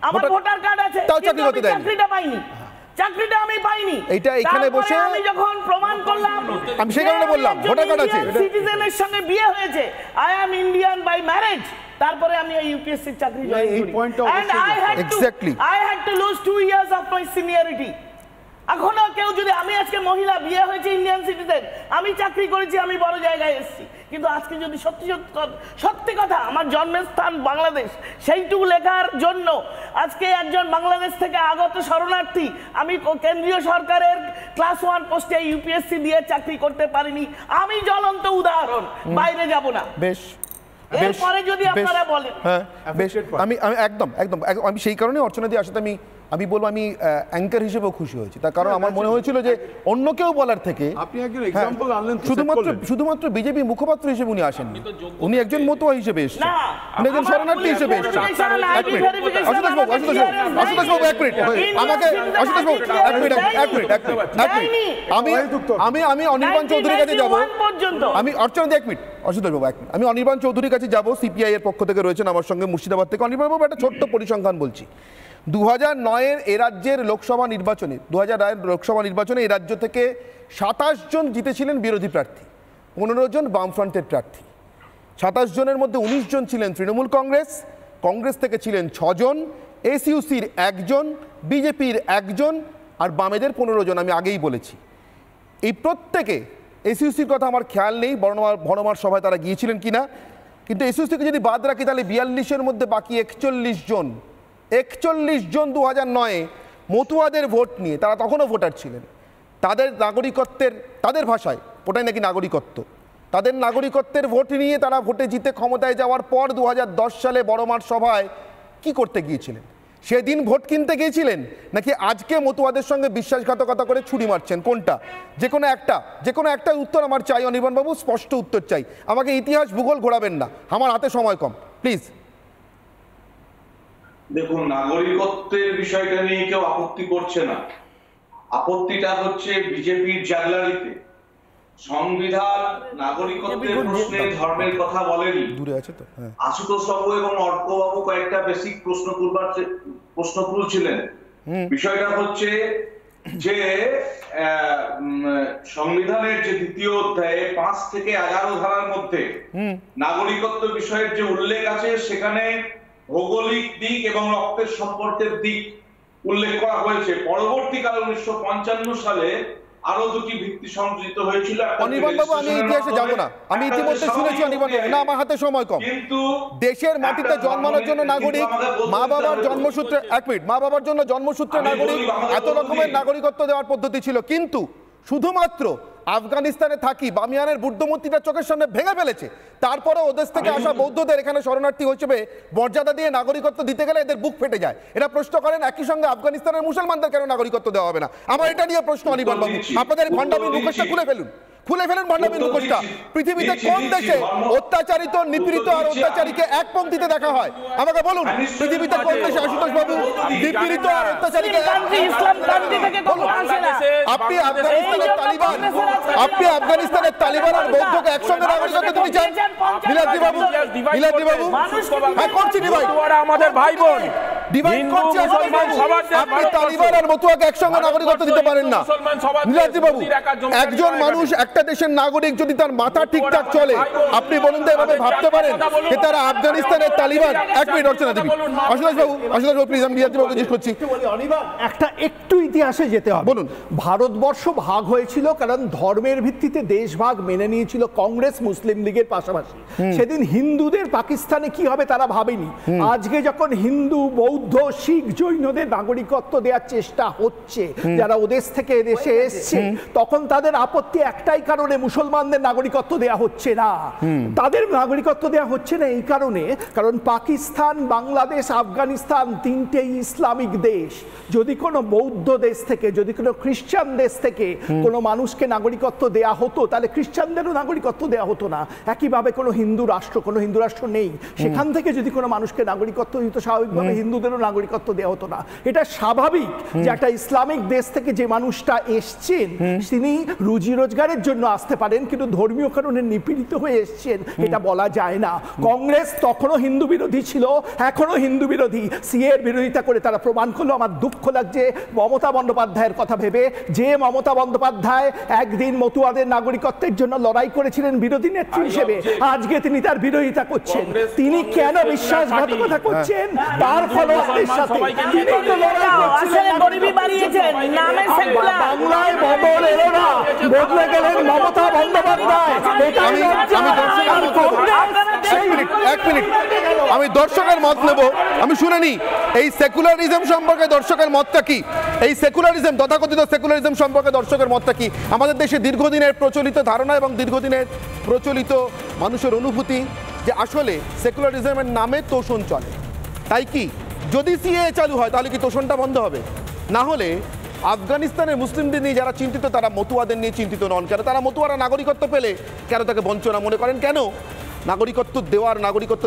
আমার ভোটার কার্ড আছে, চাকরি করতে দেয়নি, চাকরিটা পাইনি, চাকরিটা আমি পাইনি। এইটা এখানে বসে আমি যখন প্রমাণ করলাম, আমি সেই কারণে বললাম ভোটার কার্ড আছে, সিটিজেনের সঙ্গে বিয়ে হয়েছে, I am Indian by marriage, তারপরে আমি এই ইউপিএসসি চাকরি জয়েন করি। And I had to lose 2 years of my seniority. এখনো কেউ যদি, আমি আজকে মহিলা, বিয়ে হয়েছে ইন্ডিয়ান সিটিজেন, আমি চাকরি করেছি, আমি বড় জায়গায় এসেছি, কিন্তু আজকে যদি সত্যি কথা আমার জন্মের স্থান বাংলাদেশ, সেইটুকু লেখার জন্য আজকে একজন বাংলাদেশ থেকে আগত শরণার্থী, আমি কেন্দ্রীয় সরকারের ক্লাস 1 পোস্টে ইউপিএসসি দিয়ে চাকরি করতে পারিনি। আমি জ্বলন্ত উদাহরণ, বাইরে যাব না। বেশ, এরপরে যদি আপনারা বলেন, হ্যাঁ বেশ, আমি একদম আমি সেই কারণে অর্চনাদি আসাতে আমি বলবো আমি অ্যাঙ্কার হিসেবেও খুশি হয়েছি, তার কারণ আমার মনে হয়েছিল যে অন্য কেউ বলার থেকে আপনি একজন এক্সাম্পল আনলেন, শুধুমাত্র বিজেপি মুখপাত্র হিসেবে উনি আসেননি, উনি একজন মতুয়া হিসেবে এসেছেন, উনি একজন শরণার্থী হিসেবে এসেছেন। এক মিনিট আশুতোষ বাবু, এক মিনিট আমাকে, আশুতোষ বাবু এক মিনিট আমি অনির্বাণ চৌধুরীর কাছে যাবো, আমি অর্চনাদি এক মিনিট, আশুতোষ বাবু এক মিনিট, আমি অনির্বাণ চৌধুরীর কাছে যাবো, সিপিআই এর পক্ষ থেকে রয়েছেন আমার সঙ্গে মুর্শিদাবাদ থেকে। অনির্বাণ বাবু একটা ছোট্ট পরিসংখ্যান বলছি, 2009-এর এ রাজ্যের লোকসভা নির্বাচনে, 2009-এর লোকসভা নির্বাচনে এই রাজ্য থেকে 27 জন জিতেছিলেন বিরোধী প্রার্থী, 15 জন বামফ্রন্টের প্রার্থী। 27 জনের মধ্যে 19 জন ছিলেন তৃণমূল কংগ্রেস থেকে ছিলেন 6 জন, এসইউসির 1 জন, বিজেপির 1 জন, আর বামেদের 15 জন। আমি আগেই বলেছি এই প্রত্যেকে, এসইউসির কথা আমার খেয়াল নেই ভরমার সভায় তারা গিয়েছিলেন কিনা, কিন্তু এসইউসিকে যদি বাদ রাখি তাহলে 42-এর মধ্যে বাকি 41 জন 2009-এ মতুয়াদের ভোট নিয়ে, তারা তখনও ভোটার ছিলেন, তাদের নাগরিকত্বের, তাদের ভাষায় ওটাই নাকি নাগরিকত্ব, তাদের নাগরিকত্বের ভোট নিয়ে তারা ভোটে জিতে ক্ষমতায় যাওয়ার পর 2010 সালে বড়মার সভায় কি করতে গিয়েছিলেন? সেদিন ভোট কিনতে গিয়েছিলেন নাকি আজকে মতুয়াদের সঙ্গে বিশ্বাসঘাতকতা করে ছুরি মারছেন? কোনটা? যে কোনো একটা উত্তর আমার চাই অনির্বাণবাবু, স্পষ্ট উত্তর চাই, আমাকে ইতিহাস ভূগোল ঘোরাবেন না, আমার হাতে সময় কম, প্লিজ। দেখুন, নাগরিকত্বের বিষয়টা নিয়ে কেউ আপত্তি করছে না, আপত্তিটা হচ্ছে বিজেপির জাগলারিতে। সংবিধান নাগরিকত্বের প্রশ্নে ধর্মের কথা বলেনি, আশুতোষ বাবু এবং অর্কবাবু কয়েকটা বেসিক প্রশ্ন তুলছিলেন। বিষয়টা হচ্ছে যে সংবিধানের যে 2য় অধ্যায়ে 5 থেকে 11 ধারার মধ্যে নাগরিকত্ব বিষয়ের যে উল্লেখ আছে, সেখানে ভৌগোলিক দিক এবং রক্তের সম্পর্কের দিক উল্লেখ করা হয়েছে। পরবর্তীকালে 1955 সালে আরো 2টি ভিত্তি সংযোজিত হয়েছিল। অনির্বাণবাবু আমি ইতিহাসে যাব না, আমি ইতিমধ্যে শুনেছি অনির্বাণবাবু, না আমার হাতে সময় কম। কিন্তু দেশের মাটিতে জন্মানোর জন্য নাগরিক, মা বাবার জন্মসূত্রে, এক মিনিট, মা বাবার জন্য জন্মসূত্রে নাগরিক, এত রকমের নাগরিকত্ব দেওয়ার পদ্ধতি ছিল, কিন্তু শুধুমাত্র আফগানিস্তানে থাকি বামিয়ানের বুদ্ধমূর্তিটা চোখের সামনে ভেঙে ফেলেছে, তারপরে ওদেশ থেকে আসা বৌদ্ধদের এখানে শরণার্থী হিসেবে মর্যাদা দিয়ে নাগরিকত্ব দিতে গেলে এদের বুক ফেটে যায়। এরা প্রশ্ন করেন একই সঙ্গে আফগানিস্তানের মুসলমানদের কেন নাগরিকত্ব দেওয়া হবে না? আমার এটা নিয়ে প্রশ্ন অনির্বাণবাবু, আপনাদের ভণ্ডামির মুখোশটা খুলে ফেলুন ভণ্ডামির মুখোশটা। পৃথিবীতে কোন দেশে অত্যাচারিত, নিপীড়িত আর অত্যাচারীকে এক পংক্তিতে দেখা হয়? আমাকে বলুন, পৃথিবীতে কোন দেশে আশুতোষ বাবু নিপীড়িত আর অত্যাচারীকে? আপনি আফগানিস্তানের তালিবান আর বৌদ্ধকে একসঙ্গে নাগরিকত্ব দিতে চান? নীলাদ্রি বাবু, হ্যাঁ করছি ডিভাইড, আমাদের ভাই বোন ডিভাইড করছি। আপনি তালিবান আর মতুয়াকে একসঙ্গে নাগরিকত্ব দিতে পারেন না। নীলাদ্রি বাবু, একজন মানুষ একটা দেশের নাগরিক যদি তার মাথা ঠিকঠাক চলে, আপনি বলুন তো এভাবে ভাবতে পারেন যে তারা আফগানিস্তানের তালিবান? এক minute Archana Devi, Ashutosh Babu please, আমি নীলাদ্রি বাবুকে জিজ্ঞেস করছি। একটু ইতিহাসে যেতে হবে। বলুন। ভারতবর্ষ ভাগ হয়েছিল কারণ ধর্মের ভিত্তিতে দেশভাগ মেনে নিয়েছিল কংগ্রেস মুসলিম লীগের পাশাপাশি। সেদিন হিন্দুদের পাকিস্তানে কি হবে তারা ভাবেনি। আজকে যখন হিন্দু বৌদ্ধ বৌদ্ধ শিখ জৈনদের নাগরিকত্ব দেওয়ার চেষ্টা হচ্ছে, যারা ওদেশ থেকে এদেশে এসছে, তখন তাদের আপত্তি একটাই কারণে, মুসলমানদের নাগরিকত্ব দেওয়া হচ্ছে না। তাদের নাগরিকত্ব দেওয়া হচ্ছে না এই কারণে, কারণ পাকিস্তান, বাংলাদেশ, আফগানিস্তান তিনটেই ইসলামিক দেশ। যদি কোনো বৌদ্ধ দেশ থেকে, যদি কোনো খ্রিস্টান দেশ থেকে কোনো মানুষকে নাগরিকত্ব দেয়া হতো, তাহলে খ্রিস্টানদেরও নাগরিকত্ব দেওয়া হতো না। একইভাবে কোনো হিন্দু রাষ্ট্র নেই, সেখান থেকে যদি কোনো মানুষকে নাগরিকত্ব দিত, স্বাভাবিকভাবে হিন্দুদেরও নাগরিকত্ব দেওয়া হতো না। এটা স্বাভাবিক যে একটা ইসলামিক দেশ থেকে যে মানুষটা এসছেন তিনি রুজি রোজগারের জন্য আসতে পারেন, কিন্তু ধর্মীয় কারণে নিপীড়িত হয়ে এসছেন এটা বলা যায় না। কংগ্রেস তখনও হিন্দু বিরোধী ছিল, এখনো হিন্দু বিরোধী। সিএ এর বিরোধিতা করে তারা প্রমাণ করলো। আমার দুঃখ লাগছে মমতা বন্দ্যোপাধ্যায়ের কথা ভেবে, যে মমতা বন্দ্যোপাধ্যায় একদিন মতুয়াদের নাগরিকত্বের জন্য লড়াই করেছিলেন বিরোধী নেত্রী হিসেবে, আজকে তিনি তার বিরোধিতা করছেন। তিনি কেন বিশ্বাসঘাতকতা করছেন তার ফলোয়ারদের সাথে? তিনি তো লড়াই করছিলেন, বাংলায় বদল এলো না, বদলে গেলেন মমতা বন্দ্যোপাধ্যায়। এক মিনিট, আমি দর্শকের মত নেব। আমি শুনিনি এই সেকুলারিজম সম্পর্কে দর্শকের মতটা কি, এই সেকুলারিজম, তথাকথিত সেকুলারিজম সম্পর্কে দর্শকের মতটা কি? আমাদের দেশে দীর্ঘদিনের প্রচলিত ধারণা এবং দীর্ঘদিনের প্রচলিত মানুষের অনুভূতি যে আসলে সেকুলারিজমের নামে তোষণ চলে। তাই কি যদি সিএ চালু হয় তাহলে কি তোষণটা বন্ধ হবে? না হলে আফগানিস্তানের মুসলিমদের নিয়ে যারা চিন্তিত তারা মতুয়াদের নিয়ে চিন্তিত নন কেন? তারা মতুয়ারা নাগরিকত্ব পেলে কেন তাকে বঞ্চনা মনে করেন? কেন নাগরিকত্ব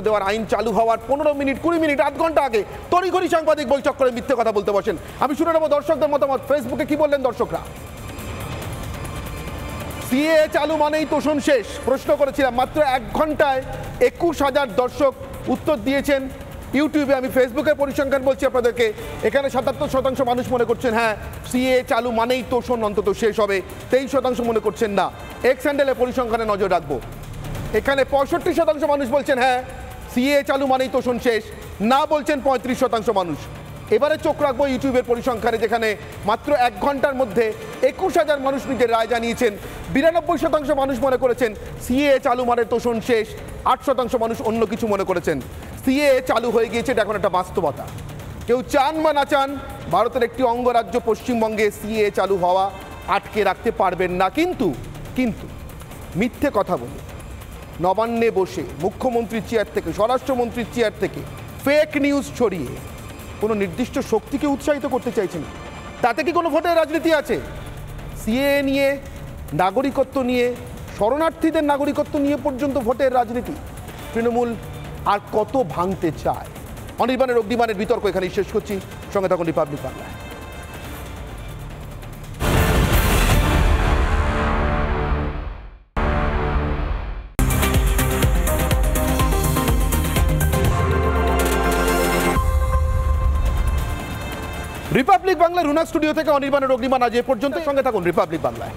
দেওয়ার আইন চালু হওয়ার 15 মিনিট 20 মিনিট আধ ঘন্টা আগে তড়িঘড়ি সাংবাদিক বৈঠক করে মিথ্যে কথা বলতে বসেন? আমি শুনে নেব দর্শকদের মতামত। ফেসবুকে কি বললেন দর্শকরা? সিএ চালু মানেই তোষণ শেষ প্রশ্ন করেছিলাম, মাত্র 1 ঘন্টায় 21,000 দর্শক উত্তর দিয়েছেন। ইউটিউবে, আমি ফেসবুকের পরিসংখ্যান বলছি আপনাদেরকে, এখানে 77% মানুষ মনে করছেন হ্যাঁ সিএ চালু মানেই তোষণ অন্তত শেষ হবে, 23% মনে করছেন না। এক্স হ্যান্ডেলে পরিসংখ্যানে নজর রাখবো। এখানে 65% মানুষ বলছেন হ্যাঁ সিএ চালু মানেই তোষণ শেষ, না বলছেন 35% মানুষ। এবারে চোখ রাখবো ইউটিউবের পরিসংখ্যানে, যেখানে মাত্র 1 ঘন্টার মধ্যে 21,000 মানুষ নিজের রায় জানিয়েছেন। 92% মানুষ মনে করেছেন সিএ চালু মানে তোষণ শেষ, 8% মানুষ অন্য কিছু মনে করেছেন। সিএ চালু হয়ে গিয়েছে, এটা এখন একটা বাস্তবতা। কেউ চান বা না চান, ভারতের একটি অঙ্গরাজ্য পশ্চিমবঙ্গে সিএ চালু হওয়া আটকে রাখতে পারবেন না। কিন্তু মিথ্যে কথা বলে নবান্নে বসে মুখ্যমন্ত্রীর চেয়ার থেকে, স্বরাষ্ট্রমন্ত্রীর চেয়ার থেকে ফেক নিউজ ছড়িয়ে কোনো নির্দিষ্ট শক্তিকে উৎসাহিত করতে চাইছেন, তাতে কি কোনো ভোটের রাজনীতি আছে? সিএ নিয়ে, নাগরিকত্ব নিয়ে, শরণার্থীদের নাগরিকত্ব নিয়ে পর্যন্ত ভোটের রাজনীতি তৃণমূল আর কত ভাঙতে চায়? অনির্বাণের অগ্নিবাণের বিতর্ক এখানেই শেষ করছি। সঙ্গে থাকুন রিপাবলিক বাংলায়। রিপাবলিক বাংলা রুনা স্টুডিও থেকে অনির্বাণের অগ্নিবাণ আজ এ পর্যন্ত। সঙ্গে থাকুন রিপাবলিক বাংলায়।